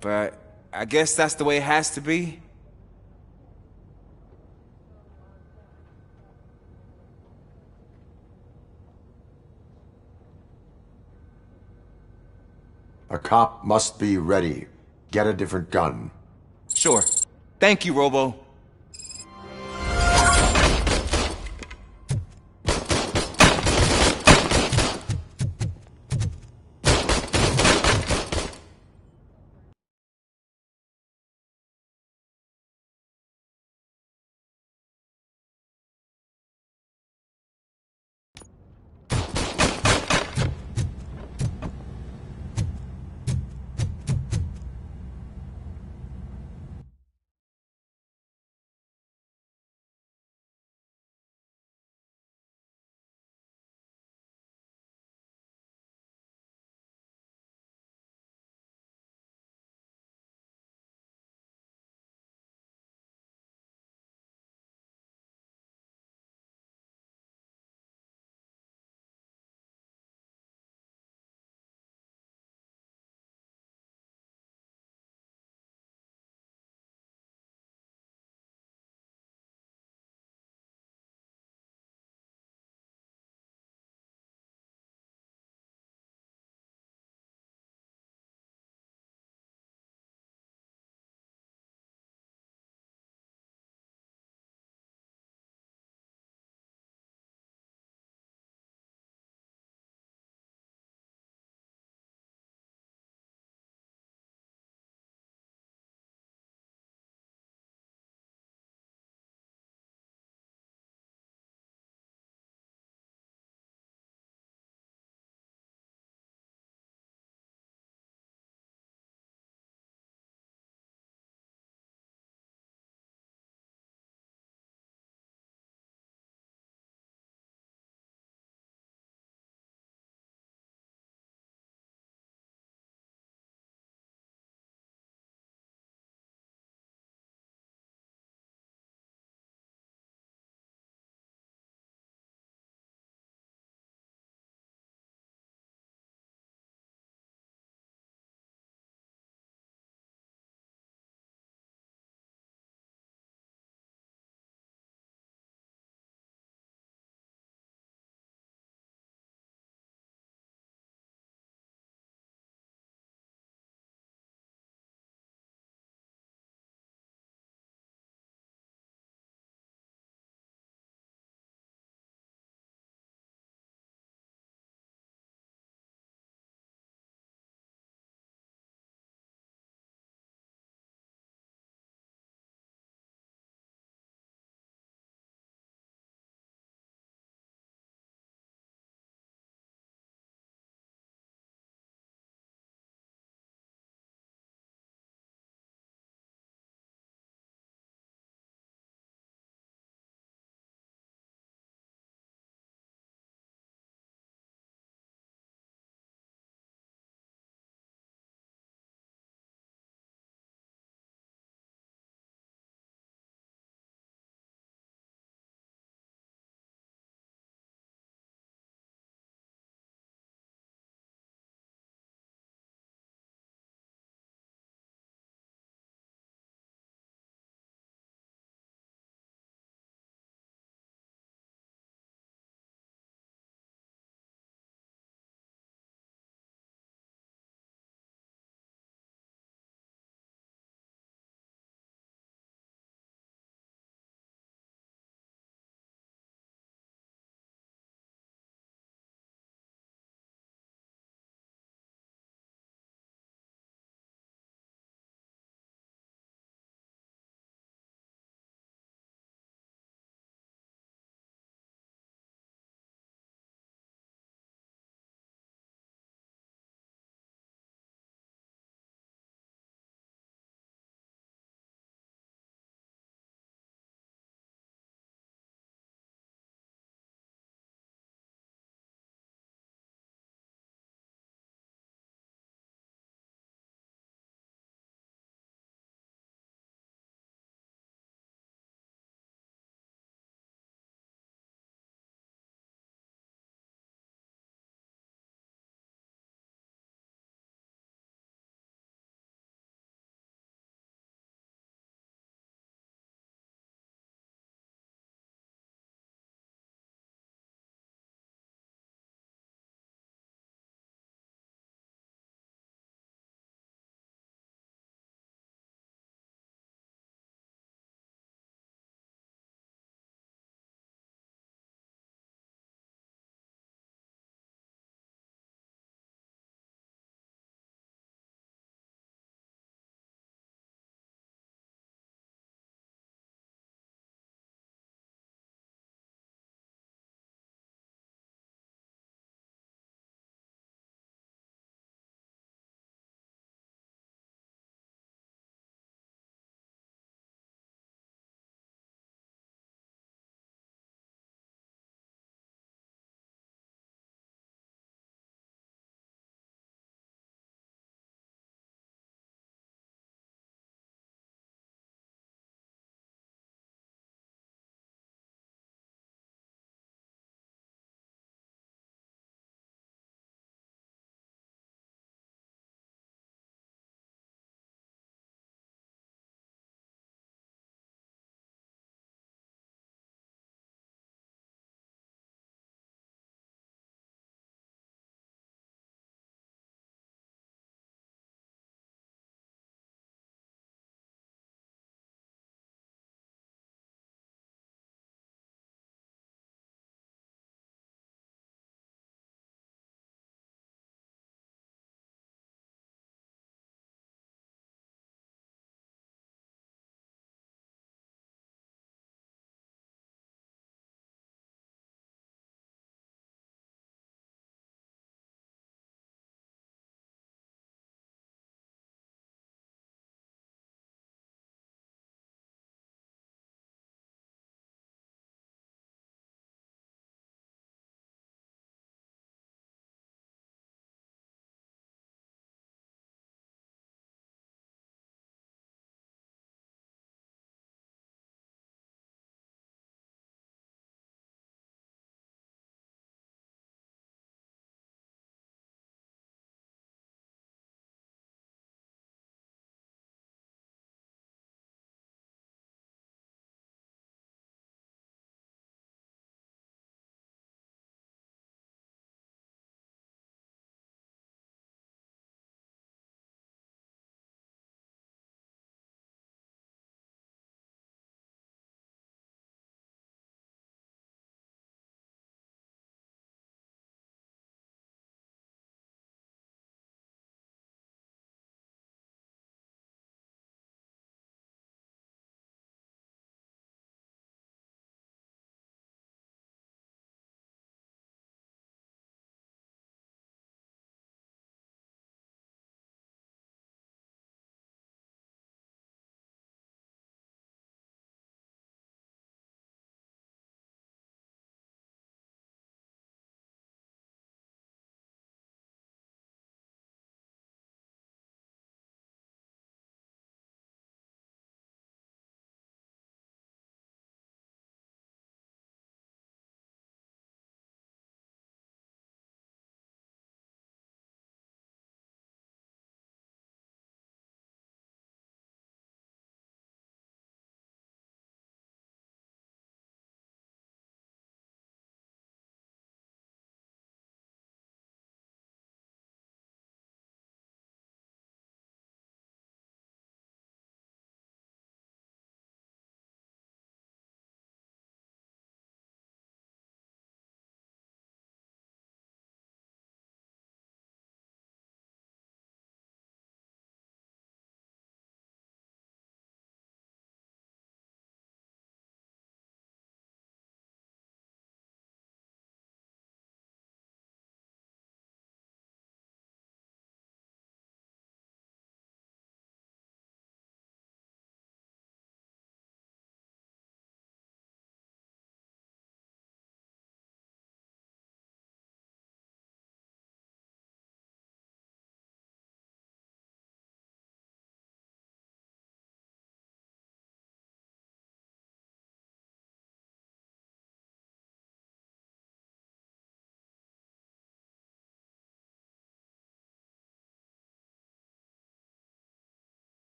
But I guess that's the way it has to be. A cop must be ready. Get a different gun. Sure. Thank you, Robo.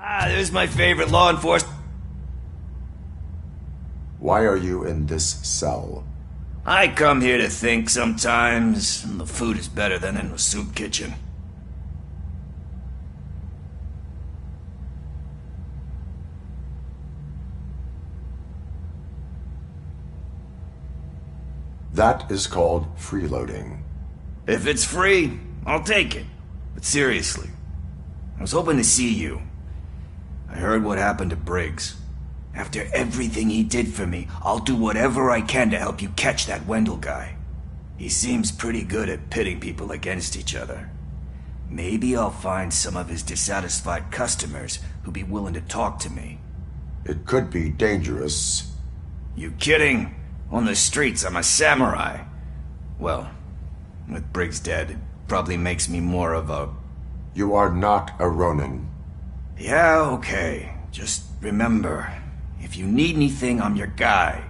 There's my favorite law enforcement. Why are you in this cell? I come here to think sometimes, and the food is better than in a soup kitchen. That is called freeloading. If it's free, I'll take it. But seriously, I was hoping to see you. I heard what happened to Briggs. After everything he did for me, I'll do whatever I can to help you catch that Wendell guy. He seems pretty good at pitting people against each other. Maybe I'll find some of his dissatisfied customers who'd be willing to talk to me. It could be dangerous. You kidding? On the streets, I'm a samurai. Well, with Briggs dead, it probably makes me more of a... You are not a Ronin. Yeah, okay. Just remember, if you need anything, I'm your guy.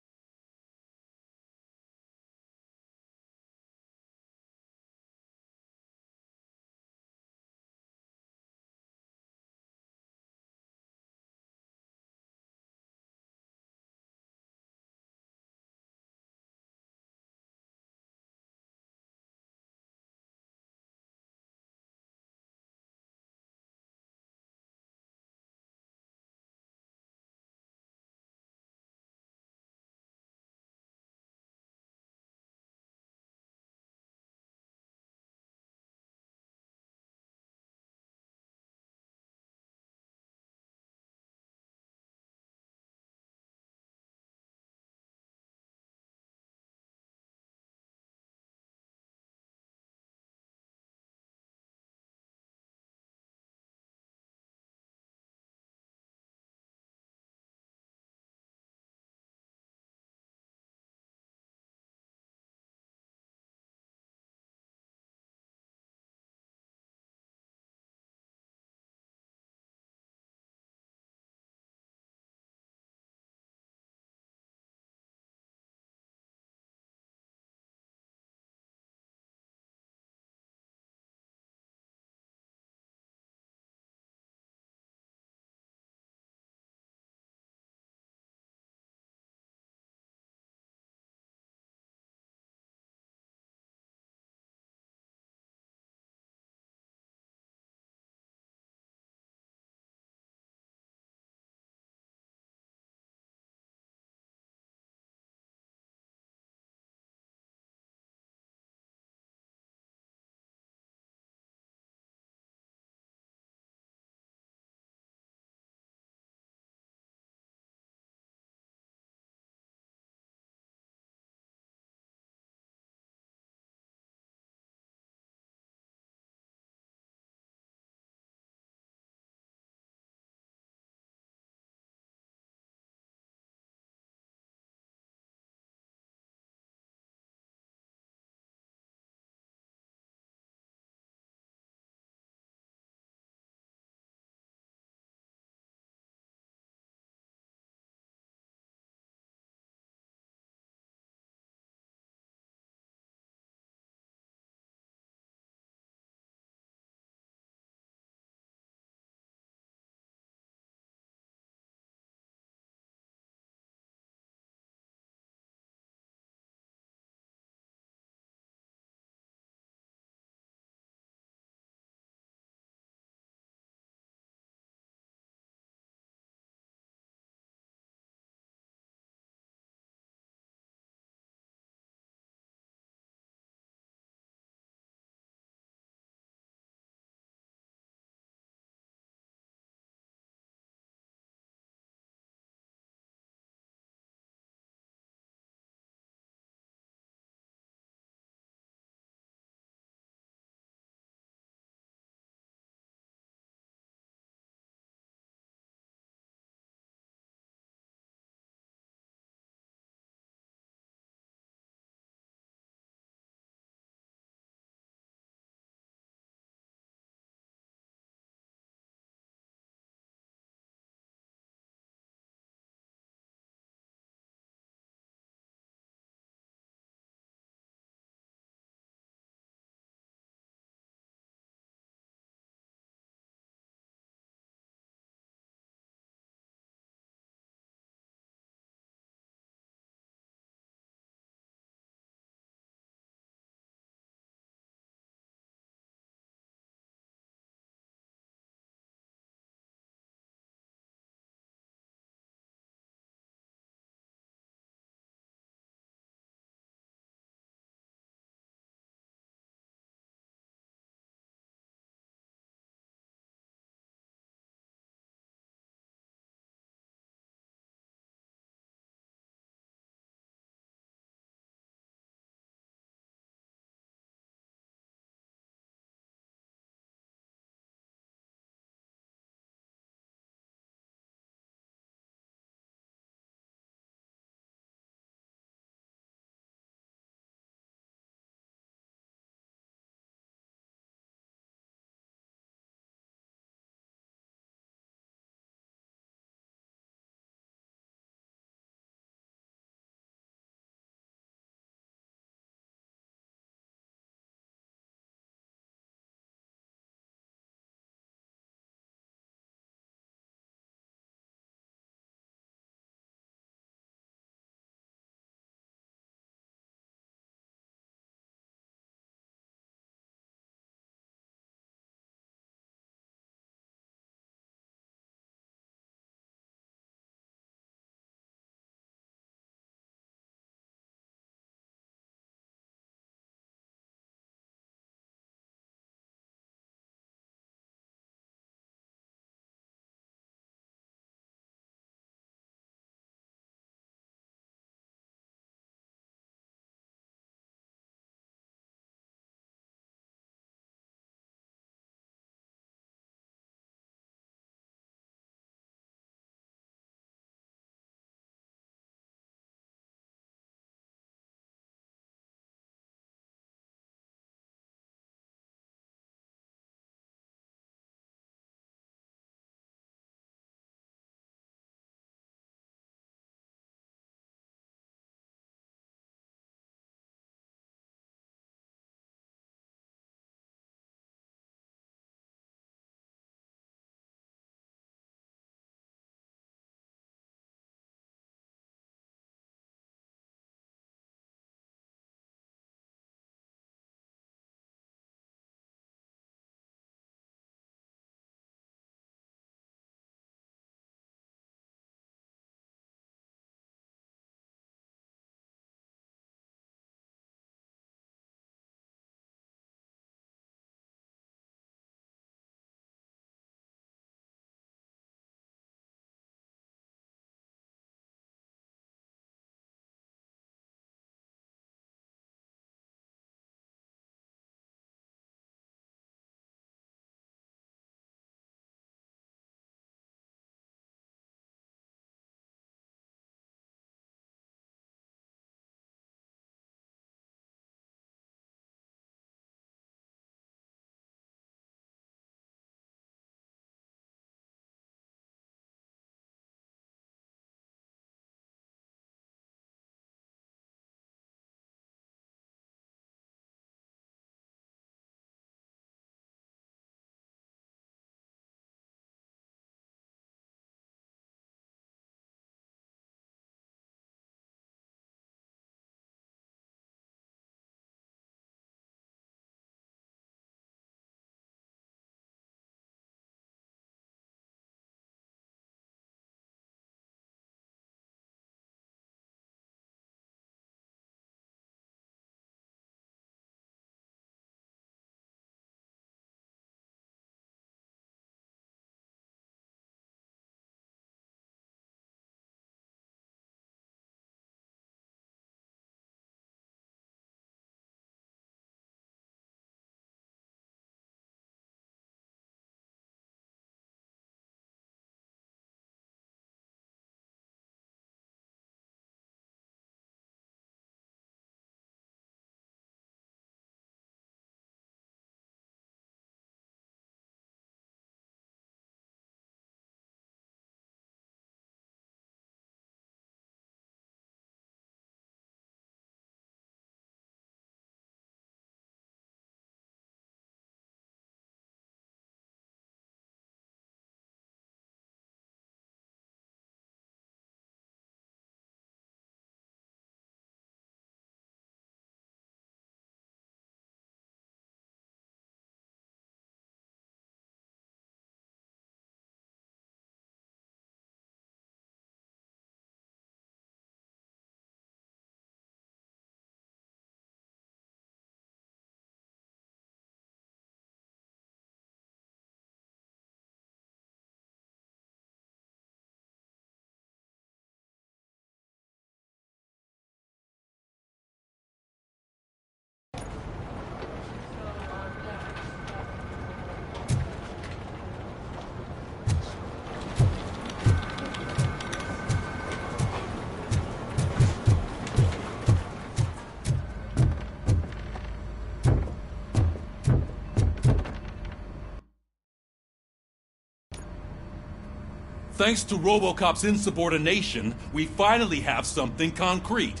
Thanks to Robocop's insubordination, we finally have something concrete.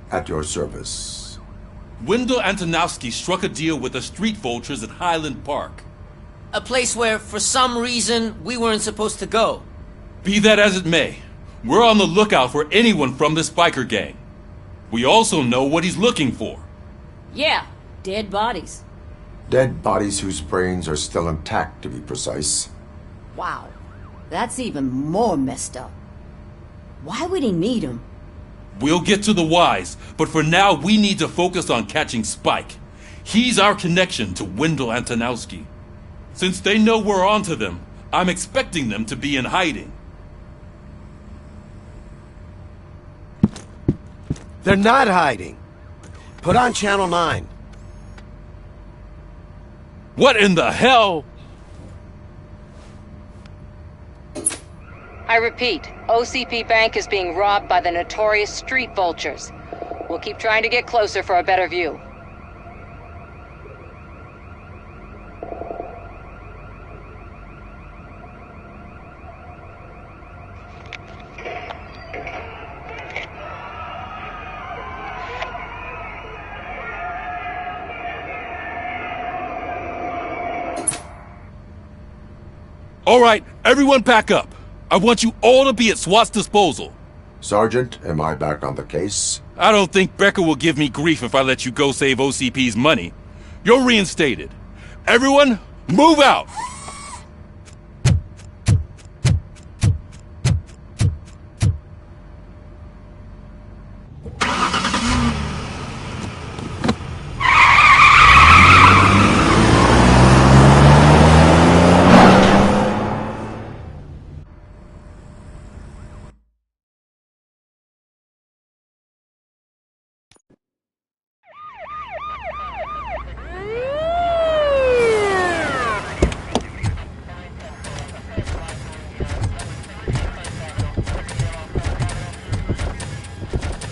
At your service. Wendell Antonowski struck a deal with the street vultures at Highland Park. A place where, for some reason, we weren't supposed to go. Be that as it may, we're on the lookout for anyone from this biker gang. We also know what he's looking for. Yeah, dead bodies. Dead bodies whose brains are still intact, to be precise. Wow, that's even more messed up. Why would he need them? We'll get to the whys, but for now we need to focus on catching Spike. He's our connection to Wendell Antonowski. Since they know we're onto them, I'm expecting them to be in hiding. They're not hiding. Put on Channel 9. What in the hell? I repeat, OCP Bank is being robbed by the notorious street vultures. We'll keep trying to get closer for a better view. All right, everyone pack up. I want you all to be at SWAT's disposal. Sergeant, am I back on the case? I don't think Becker will give me grief if I let you go save OCP's money. You're reinstated. Everyone, move out!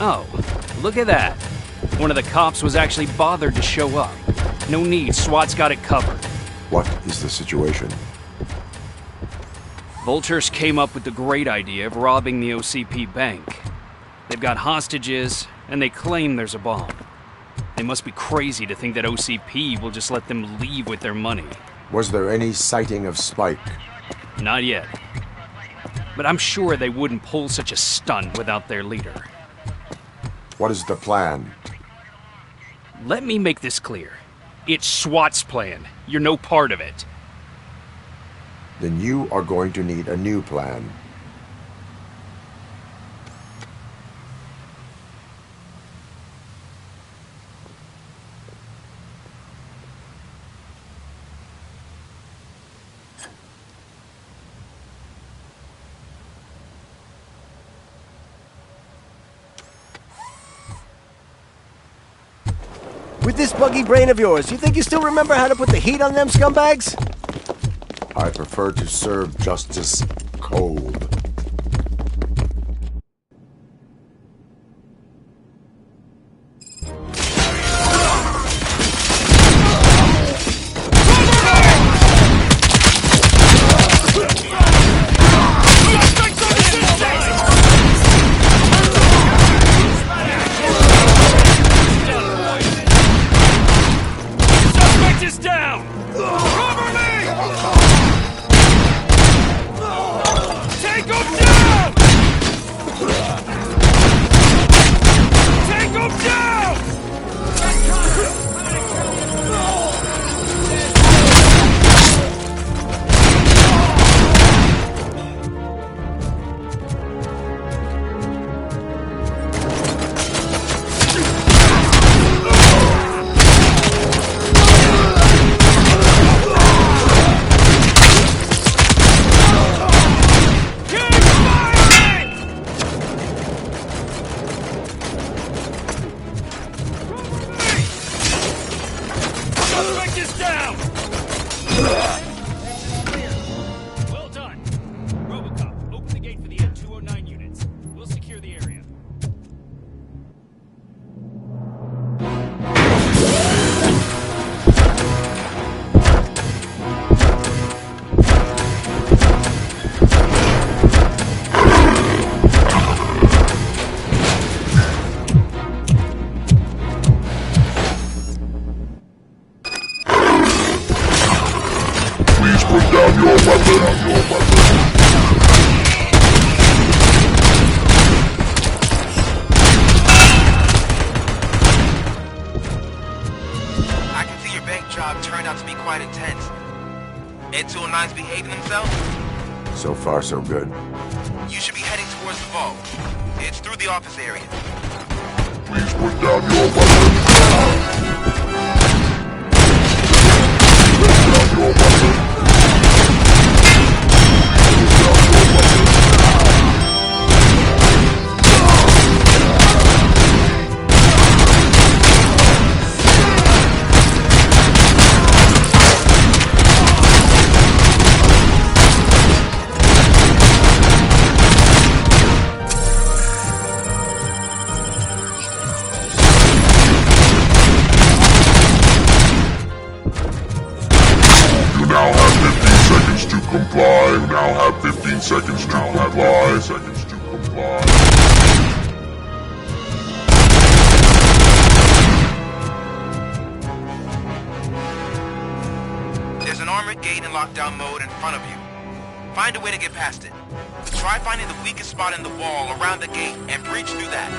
Oh, look at that. One of the cops was actually bothered to show up. No need, SWAT's got it covered. What is the situation? Vultures came up with the great idea of robbing the OCP bank. They've got hostages, and they claim there's a bomb. They must be crazy to think that OCP will just let them leave with their money. Was there any sighting of Spike? Not yet. But I'm sure they wouldn't pull such a stunt without their leader. What is the plan? Let me make this clear. It's SWAT's plan. You're no part of it. Then you are going to need a new plan. With this buggy brain of yours, you think you still remember how to put the heat on them scumbags? I prefer to serve justice cold. Take I can see your bank job turned out to be quite intense. Ed 209's behaving himself? So far, so good. You should be heading towards the vault. It's through the office area. Please put down your weapon. Put down your weapon. Comply. Now have 15 seconds to comply. Seconds to comply. There's an armored gate in lockdown mode in front of you. Find a way to get past it. Try finding the weakest spot in the wall around the gate and breach through that.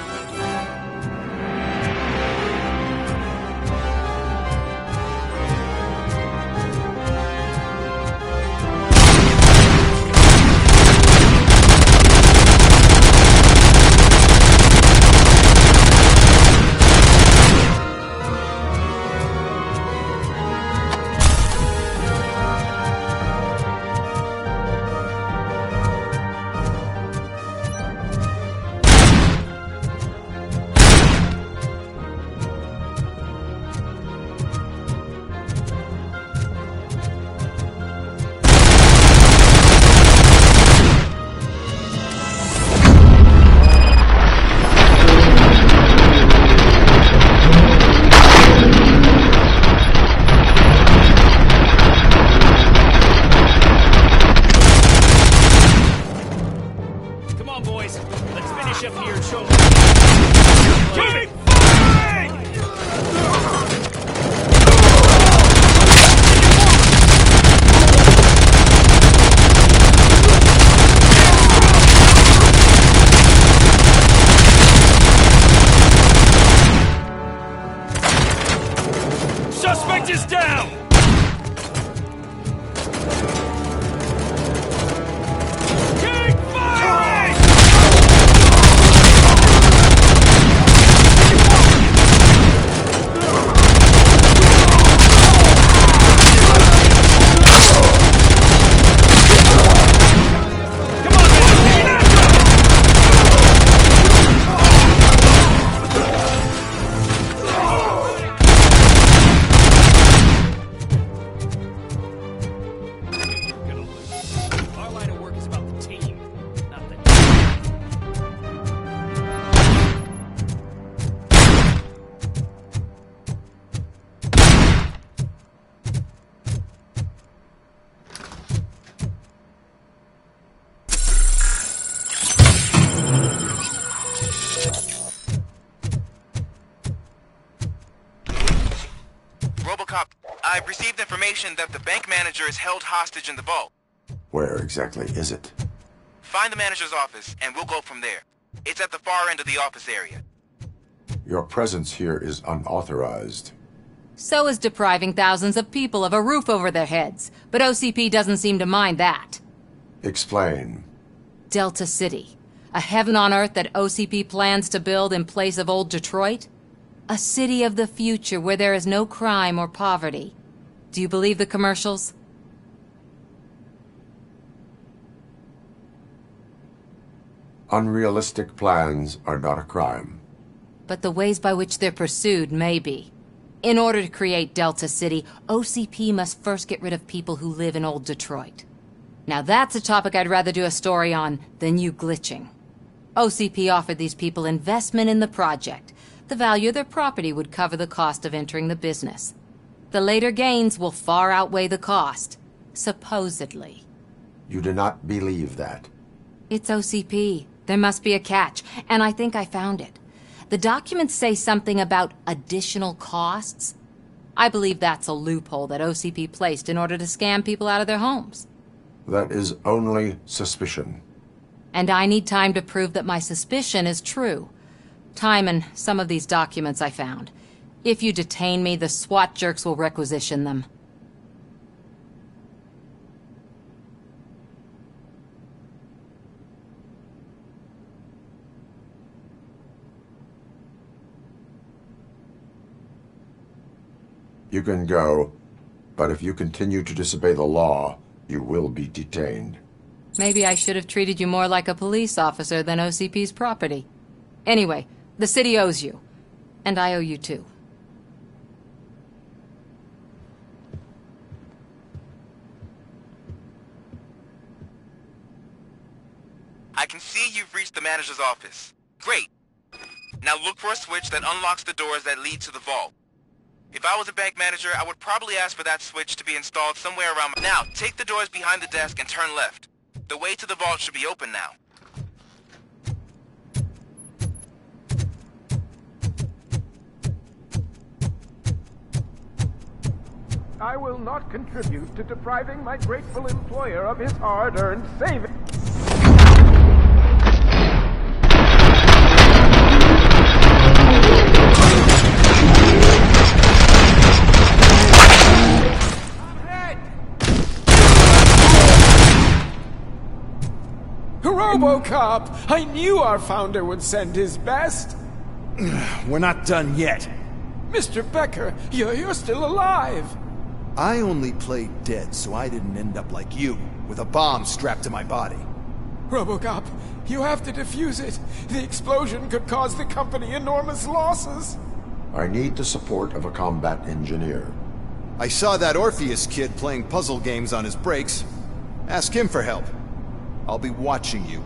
Suspect is down! Keep firing! Robocop, I've received information that the bank manager is held hostage in the vault. Where exactly is it? Find the manager's office, and we'll go from there. It's at the far end of the office area. Your presence here is unauthorized. So is depriving thousands of people of a roof over their heads. But OCP doesn't seem to mind that. Explain. Delta City. A heaven on earth that OCP plans to build in place of old Detroit? A city of the future where there is no crime or poverty. Do you believe the commercials? Unrealistic plans are not a crime. But the ways by which they're pursued may be. In order to create Delta City, OCP must first get rid of people who live in old Detroit. Now that's a topic I'd rather do a story on than you glitching. OCP offered these people investment in the project. The value of their property would cover the cost of entering the business. The later gains will far outweigh the cost. Supposedly. You do not believe that. It's OCP. There must be a catch, and I think I found it. The documents say something about additional costs. I believe that's a loophole that OCP placed in order to scam people out of their homes. That is only suspicion. And I need time to prove that my suspicion is true. Time and some of these documents I found. If you detain me, the SWAT jerks will requisition them. You can go, but if you continue to disobey the law, you will be detained. Maybe I should have treated you more like a police officer than OCP's property. Anyway, the city owes you. And I owe you too. I can see you've reached the manager's office. Great. Now look for a switch that unlocks the doors that lead to the vault. If I was a bank manager, I would probably ask for that switch to be installed somewhere around... Now, take the doors behind the desk and turn left. The way to the vault should be open now. I will not contribute to depriving my grateful employer of his hard-earned savings. Robocop! I knew our founder would send his best! We're not done yet. Mr. Becker, you're still alive! I only played dead so I didn't end up like you, with a bomb strapped to my body. Robocop, you have to defuse it. The explosion could cause the company enormous losses. I need the support of a combat engineer. I saw that Orpheus kid playing puzzle games on his breaks. Ask him for help. I'll be watching you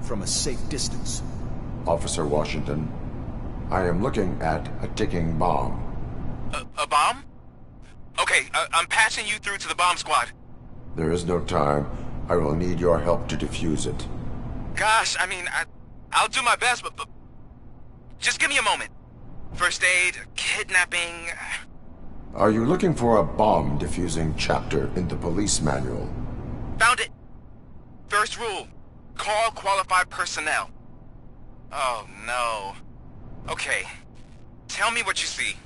from a safe distance. Officer Washington, I am looking at a ticking bomb. A bomb? Okay, I'm passing you through to the bomb squad. There is no time. I will need your help to defuse it. Gosh, I mean, I'll do my best, but just give me a moment. First aid, kidnapping... Are you looking for a bomb defusing chapter in the police manual? Found it! First rule, call qualified personnel. Oh no. Okay, tell me what you see.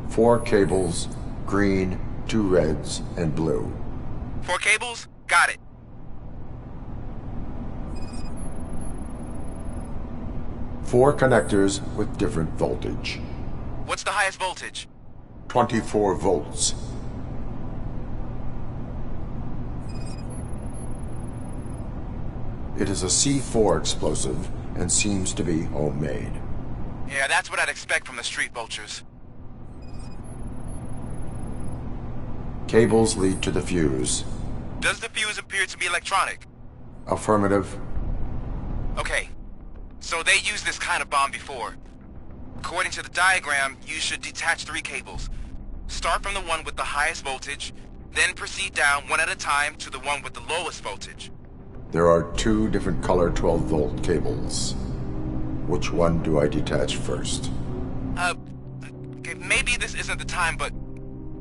Four cables, green, 2 reds, and blue. 4 cables? Got it. Four connectors with different voltage. What's the highest voltage? 24 volts. It is a C4 explosive and seems to be homemade. Yeah, that's what I'd expect from the street vultures. Cables lead to the fuse. Does the fuse appear to be electronic? Affirmative. Okay, so they used this kind of bomb before. According to the diagram, you should detach 3 cables. Start from the one with the highest voltage, then proceed down one at a time to the one with the lowest voltage. There are 2 different color 12-volt cables. Which one do I detach first? Okay, maybe this isn't the time, but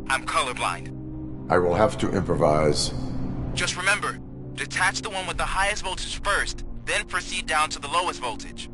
I'm colorblind. I will have to improvise. Just remember, detach the one with the highest voltage first, then proceed down to the lowest voltage.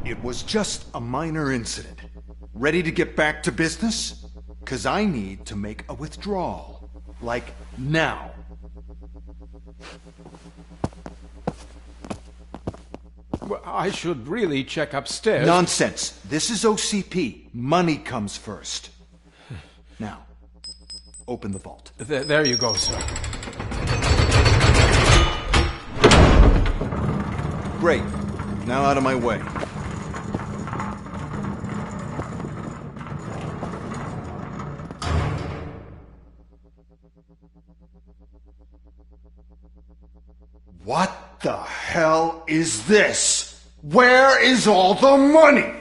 It was just a minor incident. Ready to get back to business? 'Cause I need to make a withdrawal. Like, now. Well, I should really check upstairs. Nonsense. This is OCP. Money comes first. Now, open the vault. There you go, sir. Great. Now out of my way. What the hell is this? Where is all the money?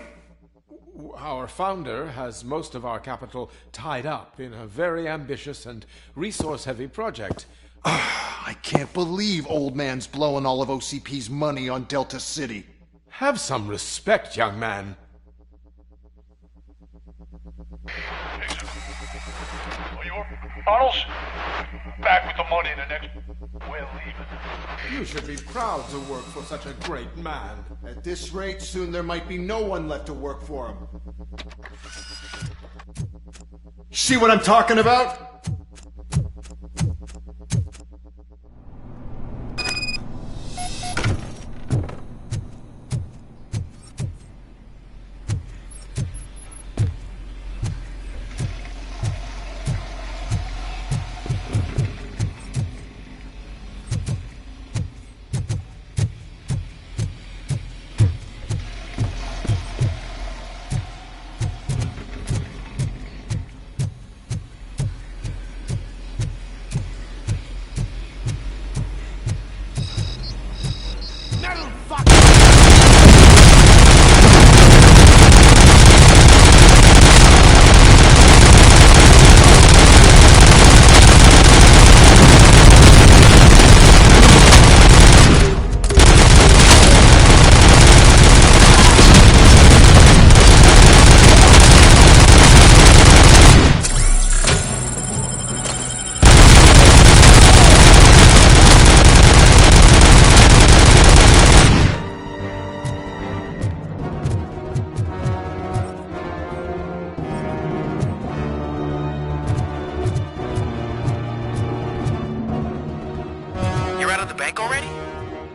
Our founder has most of our capital tied up in a very ambitious and resource-heavy project. I can't believe old man's blowing all of OCP's money on Delta City. Have some respect, young man. Bottles? Back with the money in the next... We're leaving. You should be proud to work for such a great man. At this rate, soon there might be no one left to work for him. See what I'm talking about?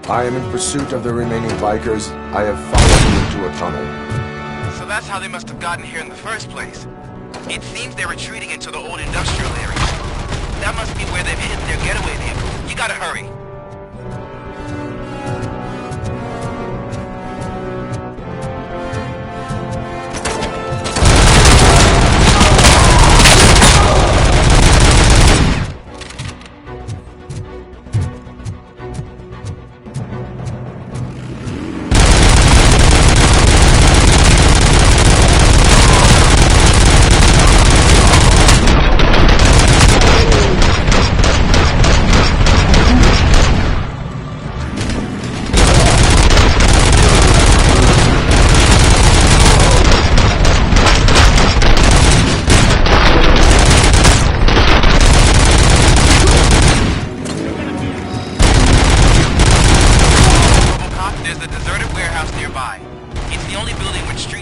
I am in pursuit of the remaining bikers. I have followed them into a tunnel. So that's how they must have gotten here in the first place. It seems they're retreating into the old industrial area. That must be where they've hidden their getaway vehicle. You gotta hurry.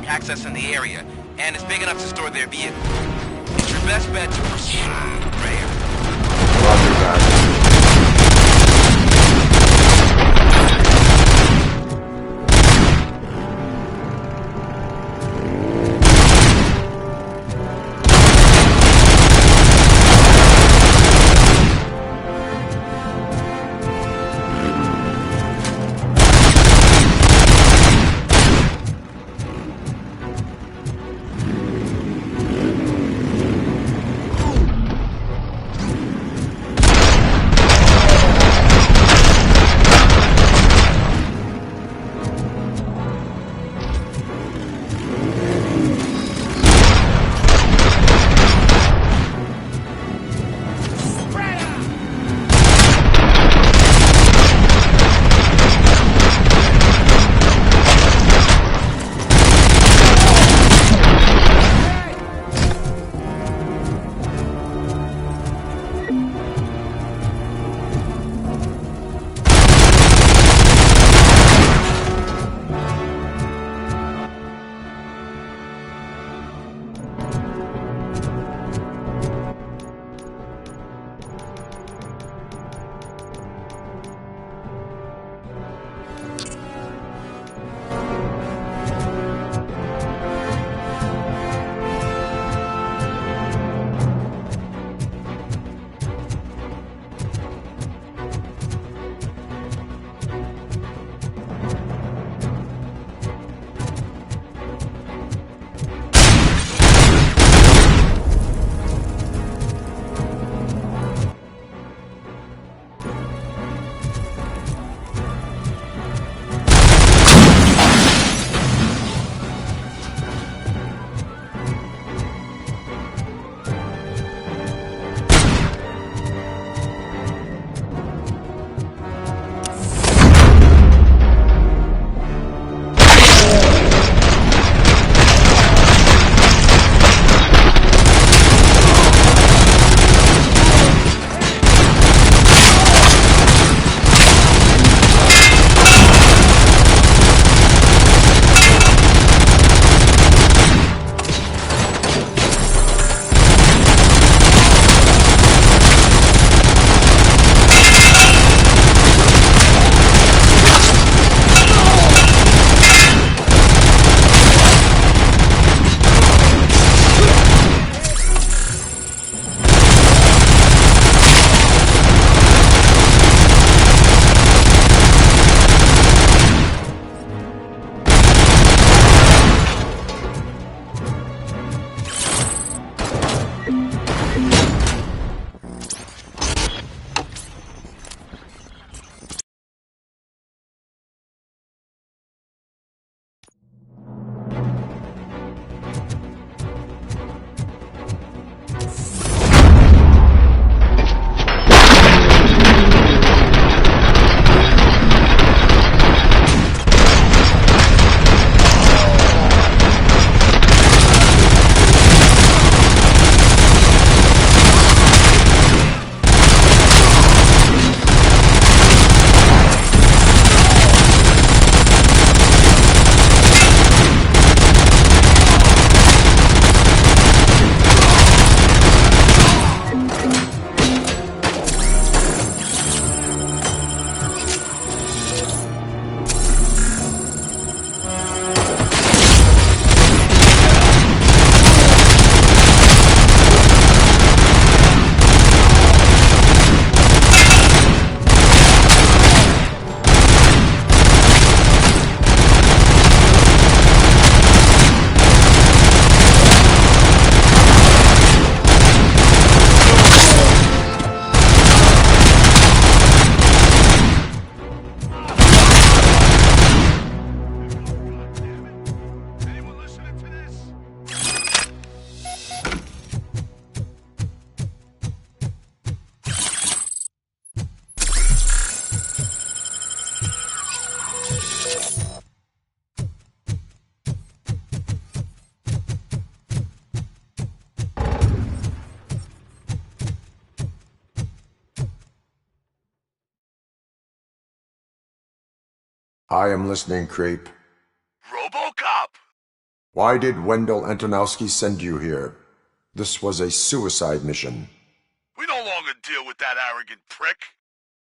Access in the area, and it's big enough to store their vehicle. It's your best bet to proceed rare. Roger that. I am listening, creep. Robocop! Why did Wendell Antonowski send you here? This was a suicide mission. We no longer deal with that arrogant prick.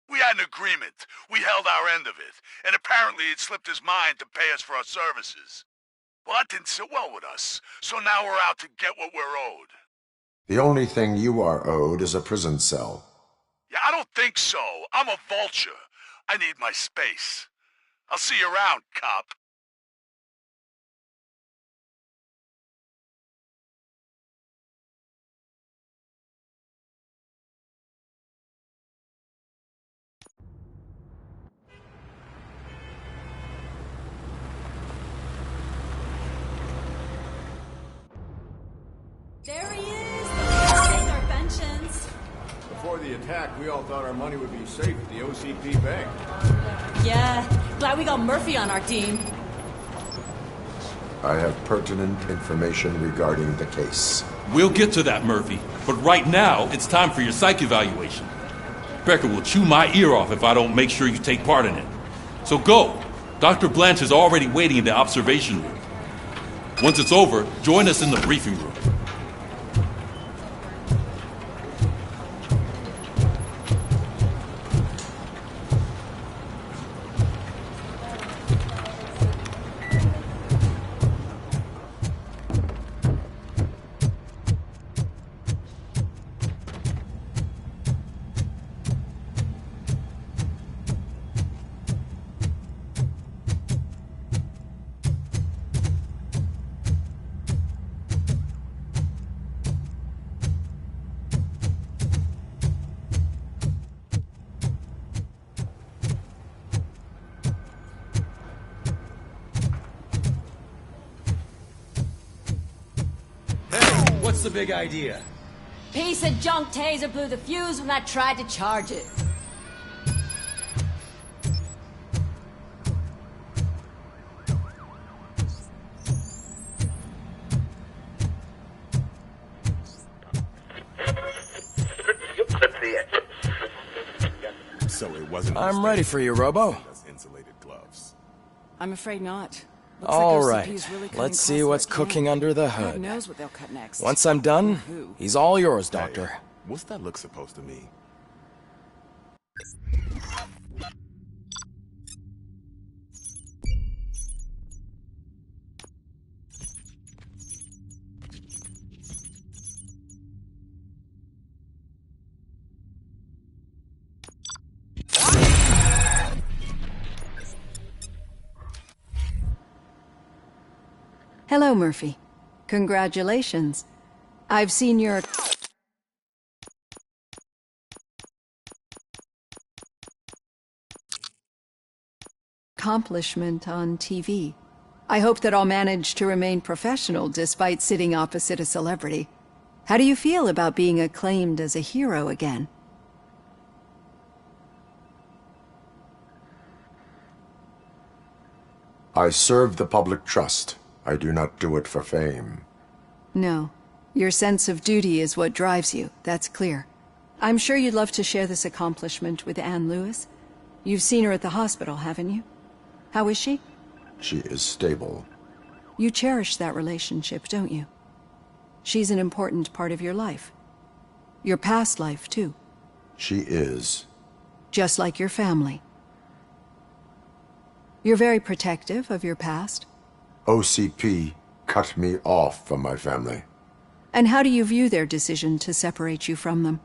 We had an agreement. We held our end of it, and apparently it slipped his mind to pay us for our services. Well, that didn't sit well with us, so now we're out to get what we're owed. The only thing you are owed is a prison cell. Yeah, I don't think so. I'm a vulture. I need my space. I'll see you around, cop. There he is! Paying our pensions. Before the attack, we all thought our money would be safe at the OCP bank. Yeah, glad we got Murphy on our team. I have pertinent information regarding the case. We'll get to that, Murphy. But right now, it's time for your psych evaluation. Becker will chew my ear off if I don't make sure you take part in it. So go. Dr. Blanche is already waiting in the observation room. Once it's over, join us in the briefing room. What's the big idea? Piece of junk taser blew the fuse when I tried to charge it. So it wasn't. I'm ready for you, Robo. Insulated gloves. I'm afraid not. All right, let's see what's cooking under the hood. God knows what they'll cut next. Once I'm done, he's all yours, Doctor. Hey, what's that look supposed to mean? Hello, Murphy. Congratulations. I've seen your accomplishment on TV. I hope that I'll manage to remain professional despite sitting opposite a celebrity. How do you feel about being acclaimed as a hero again? I serve the public trust. I do not do it for fame. No. Your sense of duty is what drives you, that's clear. I'm sure you'd love to share this accomplishment with Anne Lewis. You've seen her at the hospital, haven't you? How is she? She is stable. You cherish that relationship, don't you? She's an important part of your life. Your past life, too. She is. Just like your family. You're very protective of your past. OCP cut me off from my family. And how do you view their decision to separate you from them?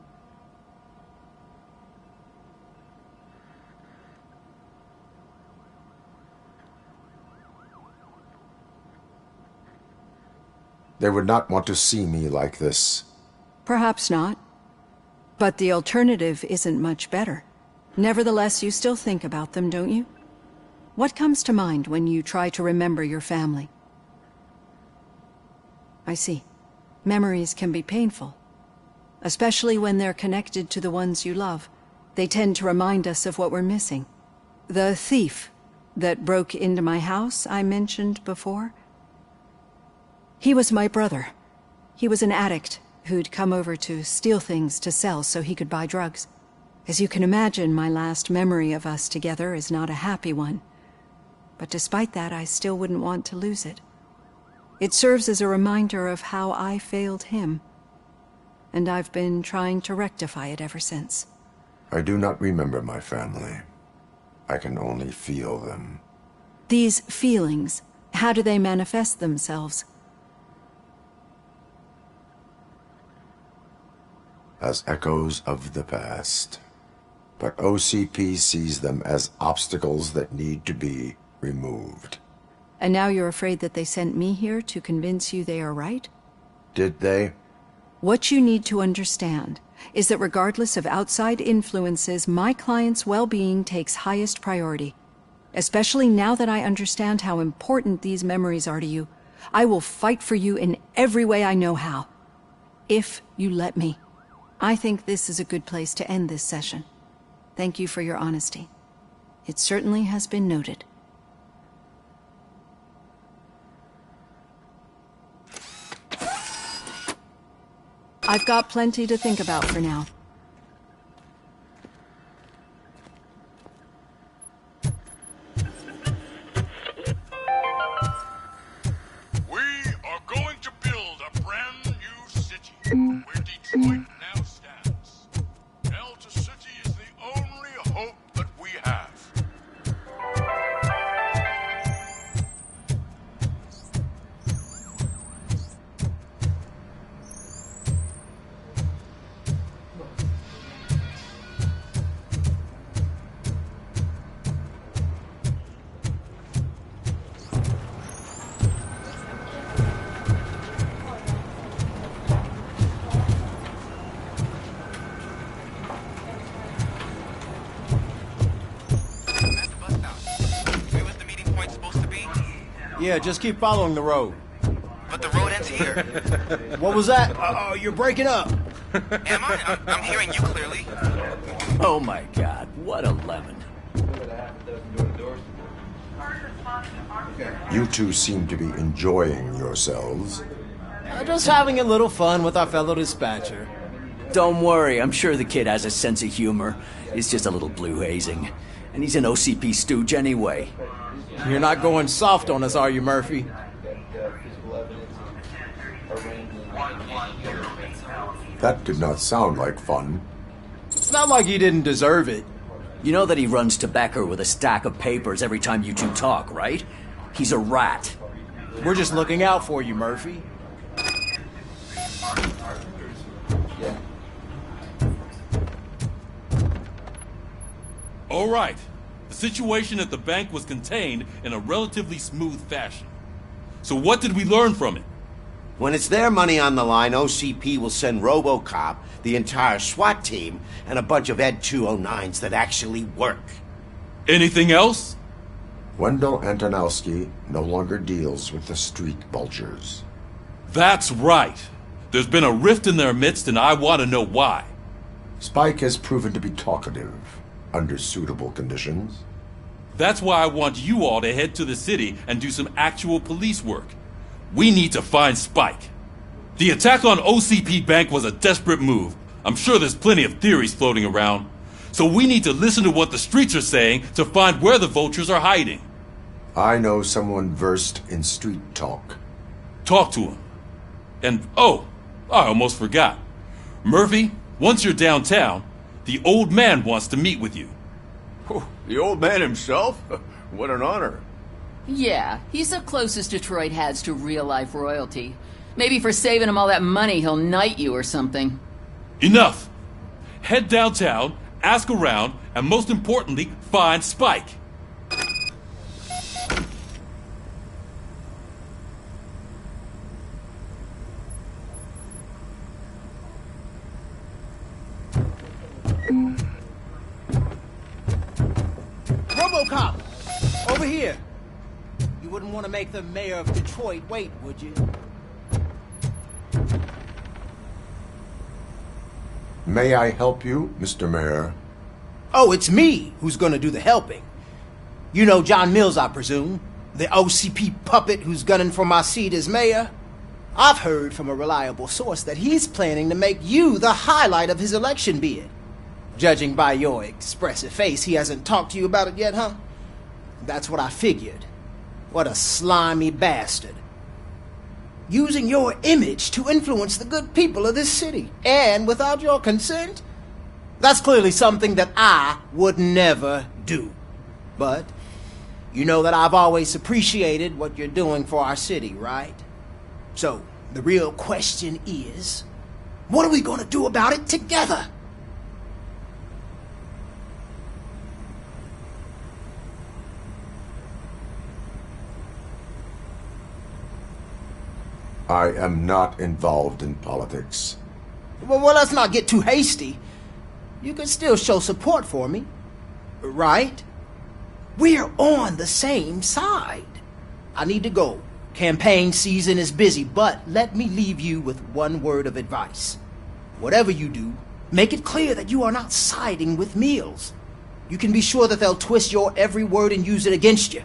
They would not want to see me like this. Perhaps not. But the alternative isn't much better. Nevertheless, you still think about them, don't you? What comes to mind when you try to remember your family? I see. Memories can be painful. Especially when they're connected to the ones you love. They tend to remind us of what we're missing. The thief that broke into my house I mentioned before? He was my brother. He was an addict who'd come over to steal things to sell so he could buy drugs. As you can imagine, my last memory of us together is not a happy one. But despite that, I still wouldn't want to lose it. It serves as a reminder of how I failed him. And I've been trying to rectify it ever since. I do not remember my family. I can only feel them. These feelings, how do they manifest themselves? As echoes of the past. But OCP sees them as obstacles that need to be removed. And now you're afraid that they sent me here to convince you they are right? Did they? What you need to understand is that regardless of outside influences, my client's well-being takes highest priority. Especially now that I understand how important these memories are to you, I will fight for you in every way I know how. If you let me. I think this is a good place to end this session. Thank you for your honesty. It certainly has been noted. I've got plenty to think about for now. We are going to build a brand new city where Detroit now stands. Delta City is the only hope that we have. Yeah, just keep following the road. But the road ends here. What was that? You're breaking up. Am I? I'm hearing you clearly. Oh my god, what a lemon. You two seem to be enjoying yourselves. Just having a little fun with our fellow dispatcher. Don't worry, I'm sure the kid has a sense of humor. He's just a little blue hazing. And he's an OCP stooge anyway. You're not going soft on us, are you, Murphy? That did not sound like fun. It's not like he didn't deserve it. You know that he runs to Becker with a stack of papers every time you two talk, right? He's a rat. We're just looking out for you, Murphy. All right. The situation at the bank was contained in a relatively smooth fashion. So what did we learn from it? When it's their money on the line, OCP will send Robocop, the entire SWAT team, and a bunch of Ed 209s that actually work. Anything else? Wendell Antonowski no longer deals with the street vultures. That's right. There's been a rift in their midst, and I want to know why. Spike has proven to be talkative, under suitable conditions. That's why I want you all to head to the city and do some actual police work. We need to find Spike. The attack on OCP Bank was a desperate move. I'm sure there's plenty of theories floating around. So we need to listen to what the streets are saying to find where the vultures are hiding. I know someone versed in street talk. Talk to him. And, oh, I almost forgot. Murphy, once you're downtown, the old man wants to meet with you. Oh, the old man himself? What an honor. Yeah, he's the closest Detroit has to real-life royalty. Maybe for saving him all that money, he'll knight you or something. Enough! Head downtown, ask around, and most importantly, find Spike. Robocop! Over here! You wouldn't want to make the mayor of Detroit wait, would you? May I help you, Mr. Mayor? Oh, it's me who's gonna do the helping. You know John Mills, I presume? The OCP puppet who's gunning for my seat as mayor? I've heard from a reliable source that he's planning to make you the highlight of his election bid. Judging by your expressive face, he hasn't talked to you about it yet, huh? That's what I figured. What a slimy bastard. Using your image to influence the good people of this city, and without your consent? That's clearly something that I would never do. But you know that I've always appreciated what you're doing for our city, right? So, the real question is, what are we gonna do about it together? I am not involved in politics. Well, let's not get too hasty. You can still show support for me, right? We're on the same side. I need to go. Campaign season is busy, but let me leave you with one word of advice. Whatever you do, make it clear that you are not siding with Mills. You can be sure that they'll twist your every word and use it against you.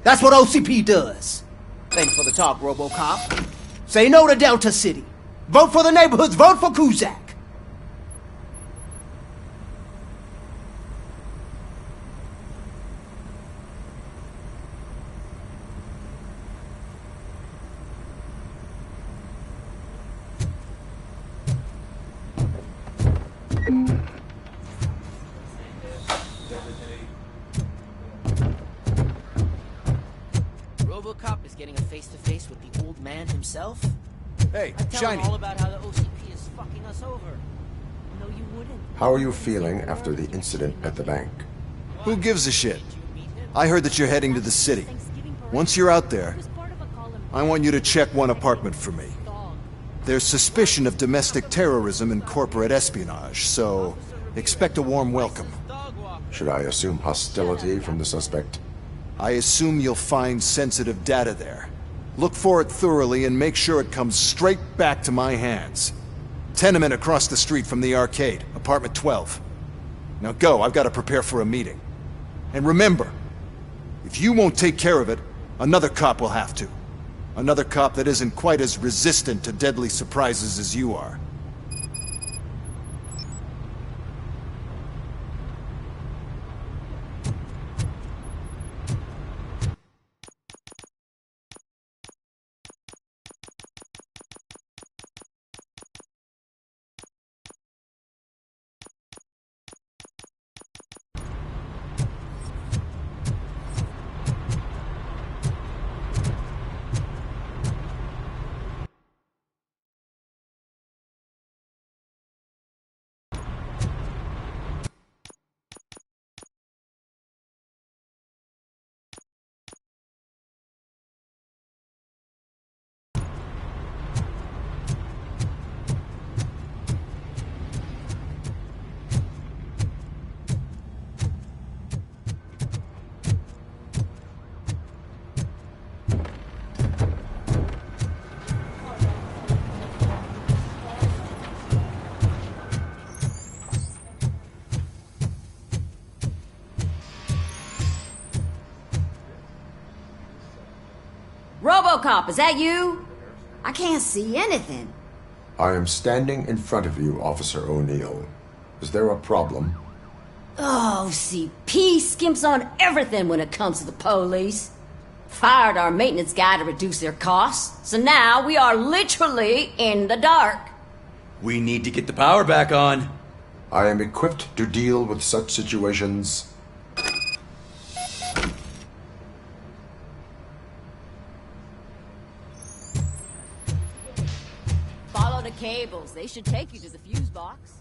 That's what OCP does. Thanks for the talk, Robocop. Say no to Delta City. Vote for the neighborhoods. Vote for Kuzak. Robocop is getting a face-to-face with the old man himself? Hey, I tell Shiny. him all about how the OCP is fucking us over. No, you wouldn't. How are you feeling after the incident at the bank? Who gives a shit? I heard that you're heading to the city. Once you're out there, I want you to check one apartment for me. There's suspicion of domestic terrorism and corporate espionage, so expect a warm welcome. Should I assume hostility from the suspect? I assume you'll find sensitive data there. Look for it thoroughly and make sure it comes straight back to my hands. Tenement across the street from the arcade, apartment 12. Now go, I've got to prepare for a meeting. And remember, if you won't take care of it, another cop will have to. Another cop that isn't quite as resistant to deadly surprises as you are. Robocop, is that you? I can't see anything. I am standing in front of you, Officer O'Neill. Is there a problem? OCP skimps on everything when it comes to the police. Fired our maintenance guy to reduce their costs, so now we are literally in the dark. We need to get the power back on. I am equipped to deal with such situations. Follow the cables. They should take you to the fuse box.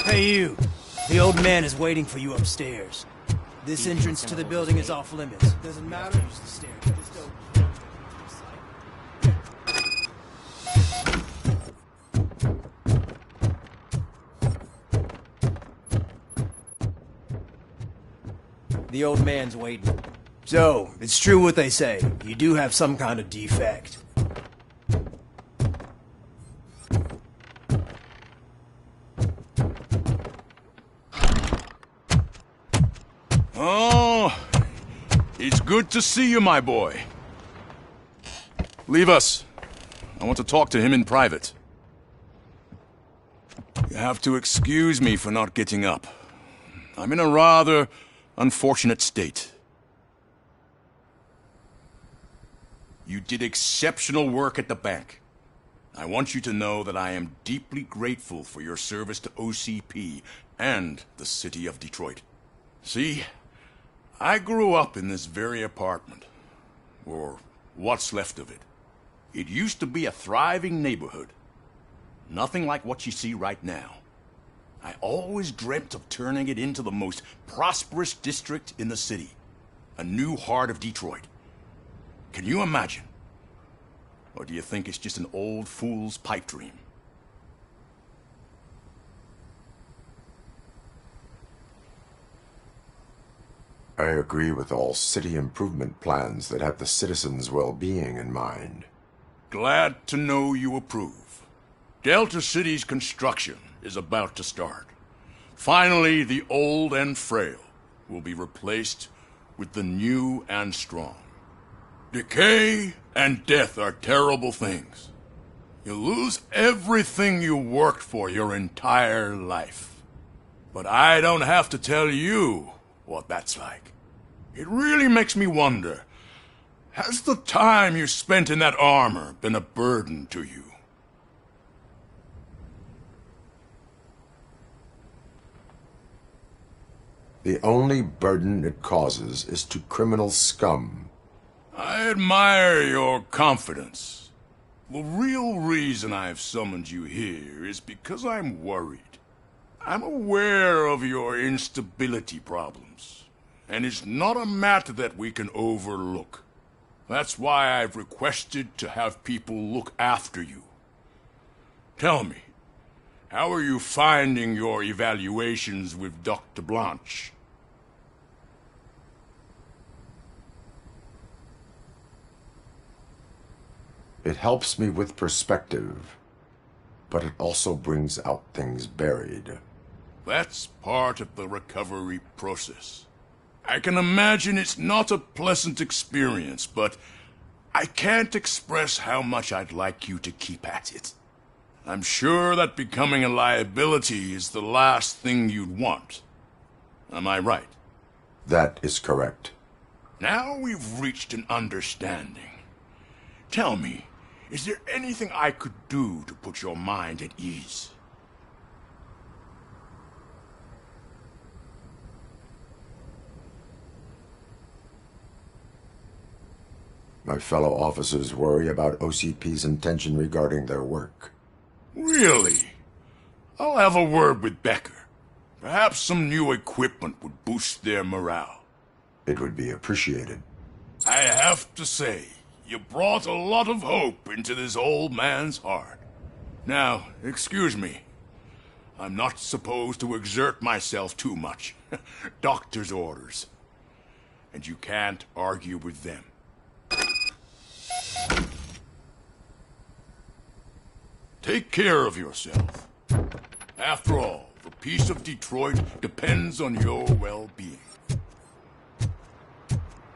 Hey, you. The old man is waiting for you upstairs. This entrance to the building is off limits. Doesn't matter. Use the stairs. The old man's waiting. So, it's true what they say. You do have some kind of defect. Oh, it's good to see you, my boy. Leave us. I want to talk to him in private. You have to excuse me for not getting up. I'm in a rather unfortunate state. You did exceptional work at the bank. I want you to know that I am deeply grateful for your service to OCP and the city of Detroit. See, I grew up in this very apartment, or what's left of it. It used to be a thriving neighborhood. Nothing like what you see right now. I always dreamt of turning it into the most prosperous district in the city. A new heart of Detroit. Can you imagine? Or do you think it's just an old fool's pipe dream? I agree with all city improvement plans that have the citizens' well-being in mind. Glad to know you approve. Delta City's construction is about to start. Finally, the old and frail will be replaced with the new and strong. Decay and death are terrible things. You lose everything you worked for your entire life. But I don't have to tell you what that's like. It really makes me wonder, has the time you spent in that armor been a burden to you? The only burden it causes is to criminal scum. I admire your confidence. The real reason I've summoned you here is because I'm worried. I'm aware of your instability problems, and it's not a matter that we can overlook. That's why I've requested to have people look after you. Tell me, how are you finding your evaluations with Dr. Blanche? It helps me with perspective, but it also brings out things buried. That's part of the recovery process. I can imagine it's not a pleasant experience, but I can't express how much I'd like you to keep at it. I'm sure that becoming a liability is the last thing you'd want. Am I right? That is correct. Now we've reached an understanding. Tell me, is there anything I could do to put your mind at ease? My fellow officers worry about OCP's intention regarding their work. Really? I'll have a word with Becker. Perhaps some new equipment would boost their morale. It would be appreciated. I have to say, you brought a lot of hope into this old man's heart. Now, excuse me. I'm not supposed to exert myself too much. Doctor's orders. And you can't argue with them. Take care of yourself. After all, the peace of Detroit depends on your well-being.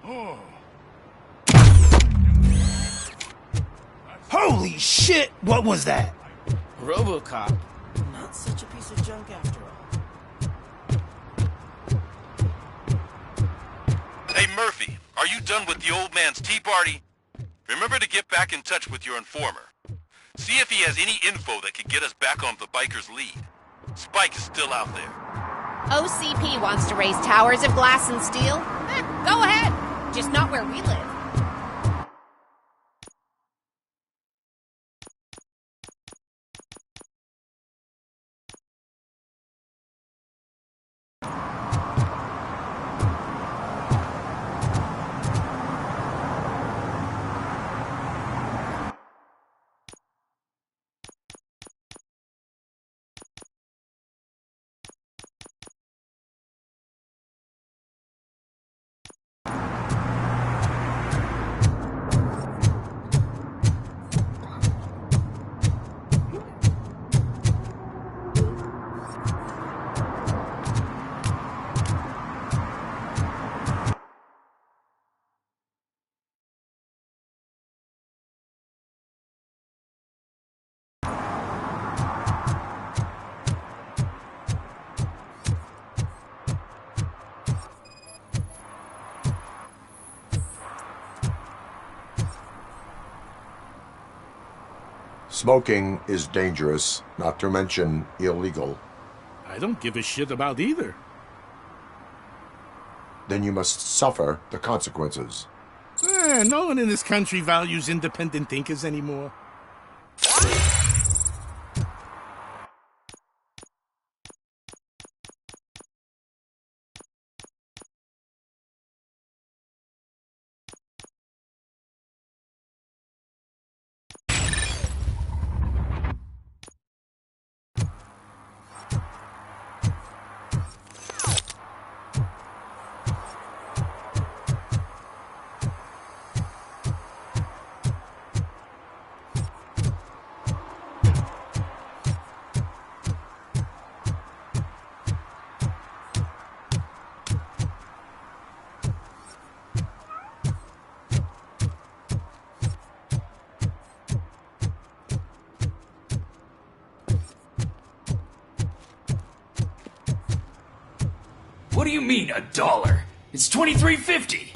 Oh. Holy shit! What was that? Robocop. Not such a piece of junk after all. Hey, Murphy, are you done with the old man's tea party? Remember to get back in touch with your informer. See if he has any info that could get us back on the biker's lead. Spike is still out there. OCP wants to raise towers of glass and steel? Go ahead. Just not where we live. Smoking is dangerous, not to mention illegal. I don't give a shit about either. Then you must suffer the consequences. No one in this country values independent thinkers anymore. What do you mean, $1? It's $23.50.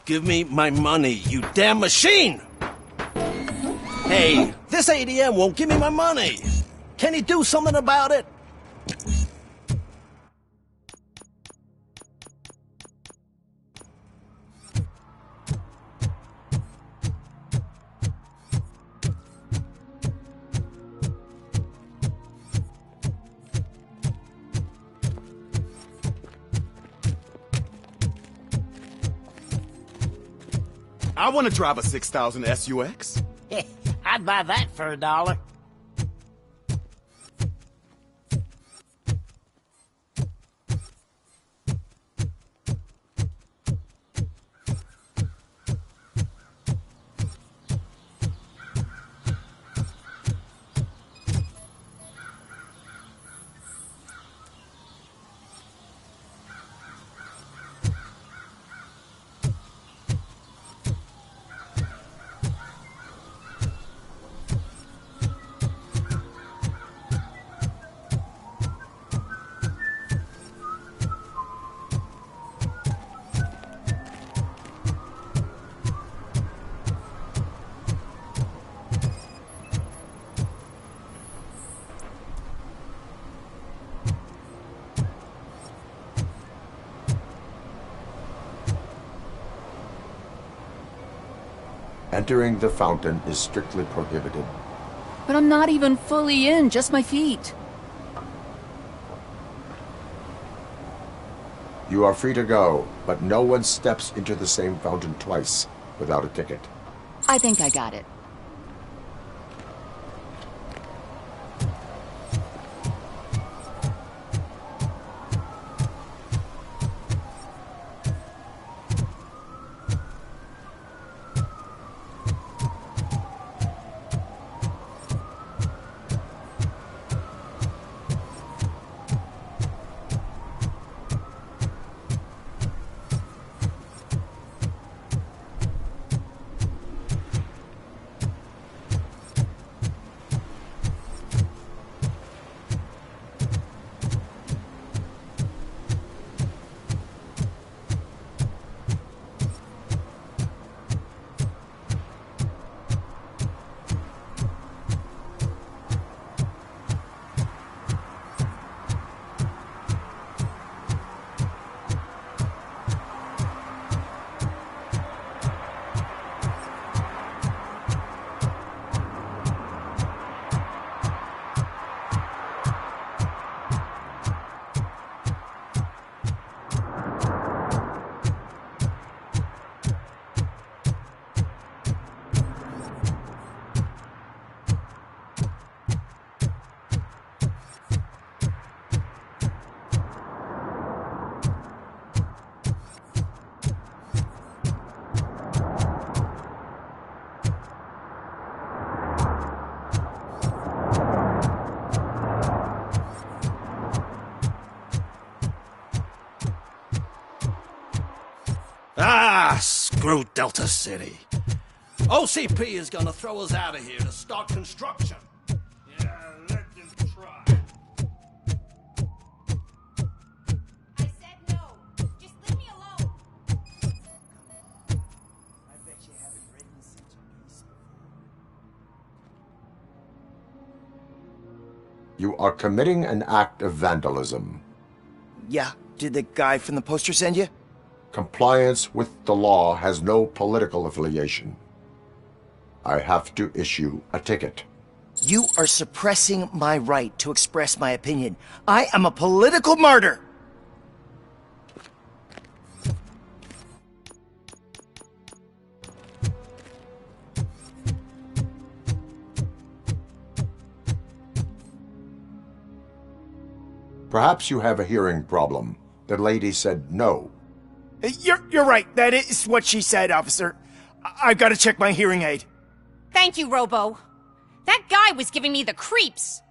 Give me my money, you damn machine! Hey, this ATM won't give me my money! Can you do something about it? I want to drive a 6000 SUX. I'd buy that for $1. Entering the fountain is strictly prohibited. But I'm not even fully in, just my feet. You are free to go, but no one steps into the same fountain twice without a ticket. I think I got it. Ah, screw Delta City. OCP is gonna throw us out of here to start construction. Yeah, let them try. I said no. Just leave me alone. I bet you haven't written such a piece before. You are committing an act of vandalism. Yeah, did the guy from the poster send you? Compliance with the law has no political affiliation. I have to issue a ticket. You are suppressing my right to express my opinion. I am a political martyr! Perhaps you have a hearing problem. The lady said no. You're right. That is what she said, officer. I've got to check my hearing aid. Thank you, Robo. That guy was giving me the creeps.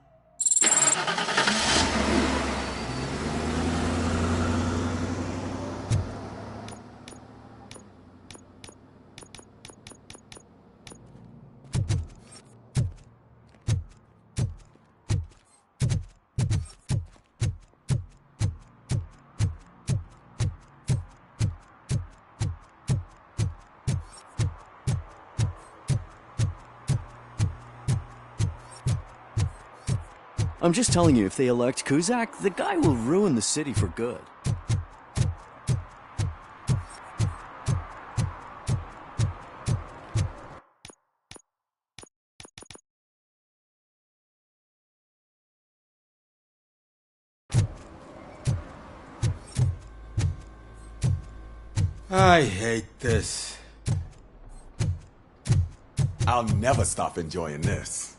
I'm just telling you, if they elect Kuzak, the guy will ruin the city for good. I hate this. I'll never stop enjoying this.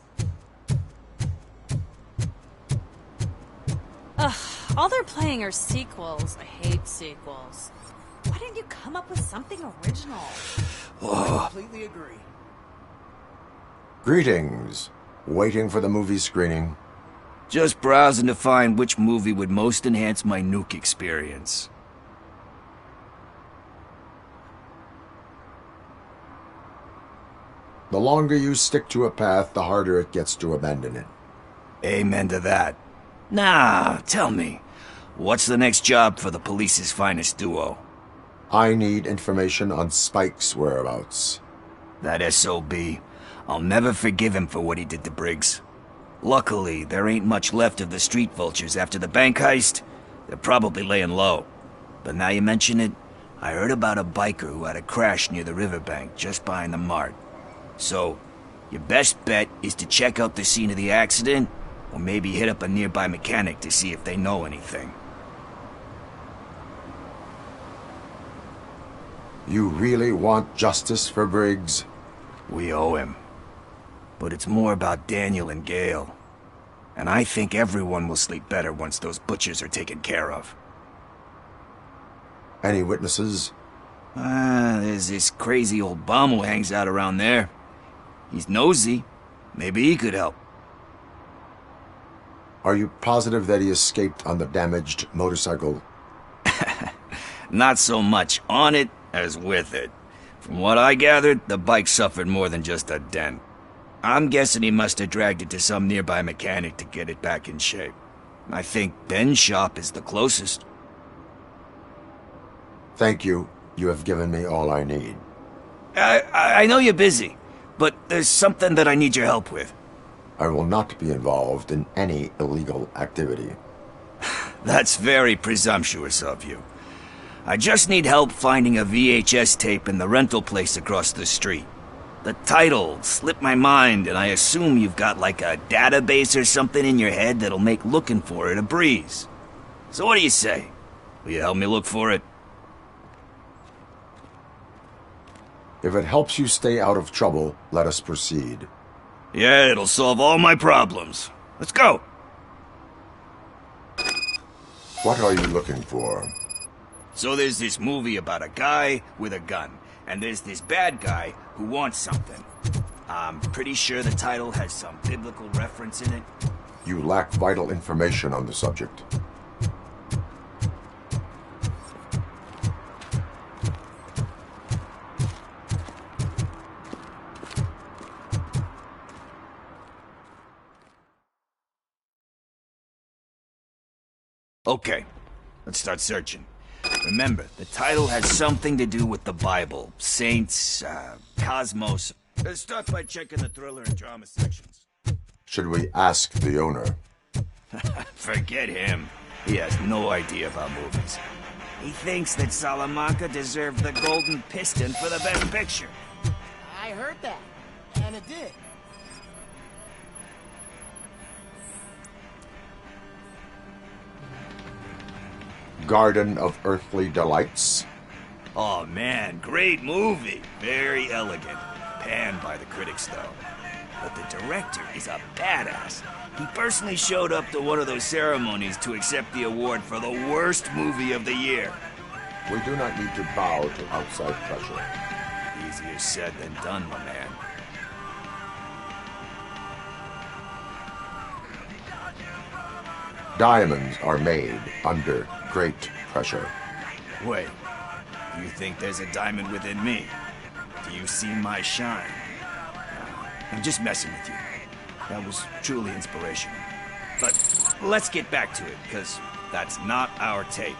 Ugh, all they're playing are sequels. I hate sequels. Why didn't you come up with something original? I completely agree. Greetings. Waiting for the movie screening. Just browsing to find which movie would most enhance my nuke experience. The longer you stick to a path, the harder it gets to abandon it. Amen to that. Now, tell me, what's the next job for the police's finest duo? I need information on Spike's whereabouts. That SOB. I'll never forgive him for what he did to Briggs. Luckily, there ain't much left of the street vultures after the bank heist. They're probably laying low. But now you mention it, I heard about a biker who had a crash near the riverbank just behind the mart. So, your best bet is to check out the scene of the accident, or maybe hit up a nearby mechanic to see if they know anything. You really want justice for Briggs? We owe him. But it's more about Daniel and Gale. And I think everyone will sleep better once those butchers are taken care of. Any witnesses? There's this crazy old bum who hangs out around there. He's nosy. Maybe he could help. Are you positive that he escaped on the damaged motorcycle? Not so much on it as with it. From what I gathered, the bike suffered more than just a dent. I'm guessing he must have dragged it to some nearby mechanic to get it back in shape. I think Ben's shop is the closest. Thank you. You have given me all I need. I know you're busy, but there's something that I need your help with. I will not be involved in any illegal activity. That's very presumptuous of you. I just need help finding a VHS tape in the rental place across the street. The title slipped my mind, and I assume you've got like a database or something in your head that'll make looking for it a breeze. So what do you say? Will you help me look for it? If it helps you stay out of trouble, let us proceed. Yeah, it'll solve all my problems. Let's go! What are you looking for? So there's this movie about a guy with a gun, and there's this bad guy who wants something. I'm pretty sure the title has some biblical reference in it. You lack vital information on the subject. Okay, let's start searching. Remember, the title has something to do with the Bible, saints, cosmos. Let's start by checking the thriller and drama sections. Should we ask the owner? Forget him. He has no idea about movies. He thinks that Salamanca deserved the Golden Piston for the Best Picture. I heard that, and it did. Garden of Earthly Delights. Oh man, great movie. Very elegant. Panned by the critics though. But the director is a badass. He personally showed up to one of those ceremonies to accept the award for the worst movie of the year. We do not need to bow to outside pressure. Easier said than done, my man. Diamonds are made under great pressure. Wait, do you think there's a diamond within me? Do you see my shine? I'm just messing with you. That was truly inspirational. But let's get back to it, because that's not our tape.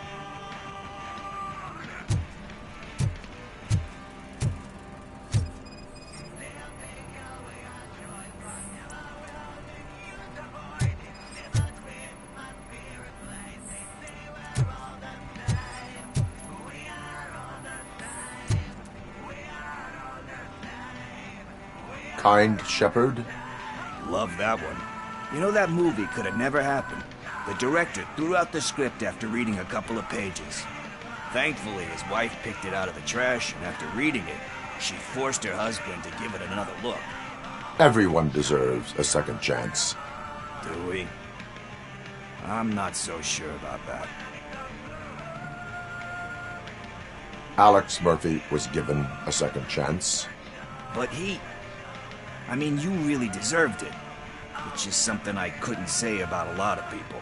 Kind Shepherd? Love that one. You know, that movie could have never happened. The director threw out the script after reading a couple of pages. Thankfully, his wife picked it out of the trash, and after reading it, she forced her husband to give it another look. Everyone deserves a second chance. Do we? I'm not so sure about that. Alex Murphy was given a second chance. But I mean, you really deserved it. Which is something I couldn't say about a lot of people.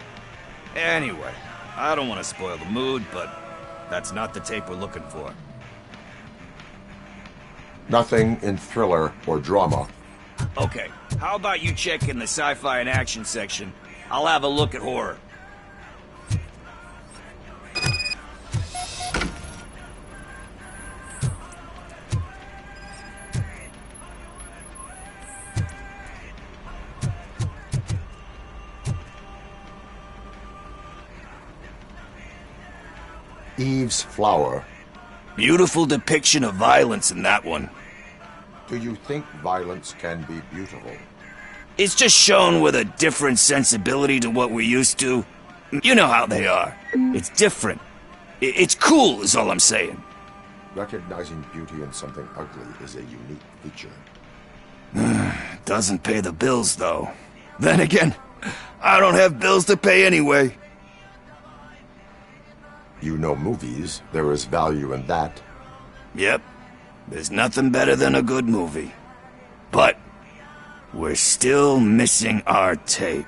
Anyway, I don't want to spoil the mood, but that's not the tape we're looking for. Nothing in thriller or drama. Okay, how about you check in the sci-fi and action section? I'll have a look at horror. Eve's Flower. Beautiful depiction of violence in that one. Do you think violence can be beautiful? It's just shown with a different sensibility to what we're used to. You know how they are. It's different. It's cool, is all I'm saying. Recognizing beauty in something ugly is a unique feature. Doesn't pay the bills, though. Then again, I don't have bills to pay anyway. You know movies. There is value in that. Yep. There's nothing better than a good movie. But we're still missing our tape.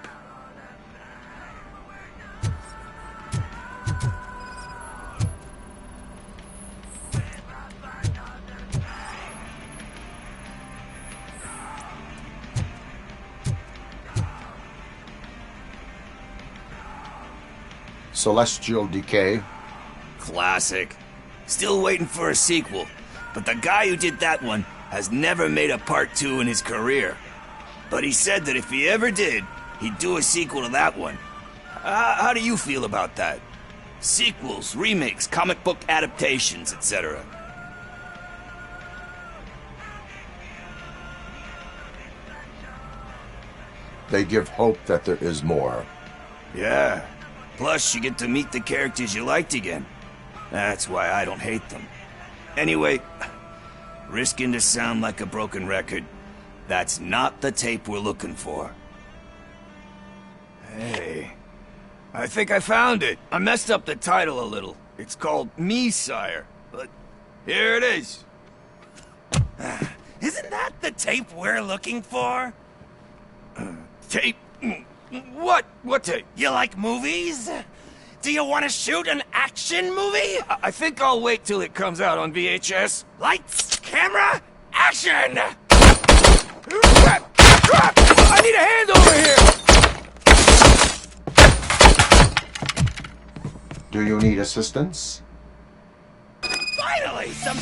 Celestial Decay. Classic. Still waiting for a sequel. But the guy who did that one has never made a part 2 in his career. But he said that if he ever did, he'd do a sequel to that one. How do you feel about that? Sequels, remakes, comic book adaptations, etc. They give hope that there is more. Yeah. Plus, you get to meet the characters you liked again. That's why I don't hate them. Anyway, risking to sound like a broken record, that's not the tape we're looking for. Hey, I think I found it. I messed up the title a little. It's called Me, Sire, but here it is. Isn't that the tape we're looking for? Tape? What? What tape? You like movies? Do you want to shoot an action movie? I think I'll wait till it comes out on VHS. Lights, camera, action! I need a hand over here! Do you need assistance? Finally, some...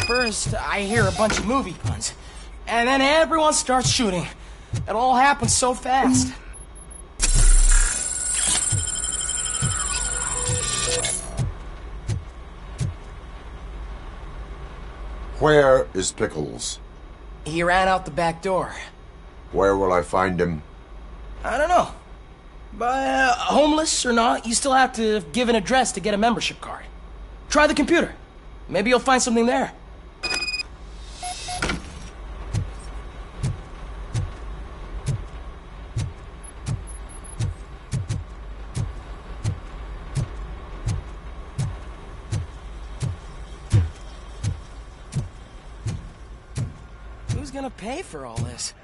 First, I hear a bunch of movie puns, and then everyone starts shooting. It all happens so fast. Where is Pickles? He ran out the back door. Where will I find him? I don't know. But homeless or not, you still have to give an address to get a membership card. Try the computer. Maybe you'll find something there. Who's gonna pay for all this?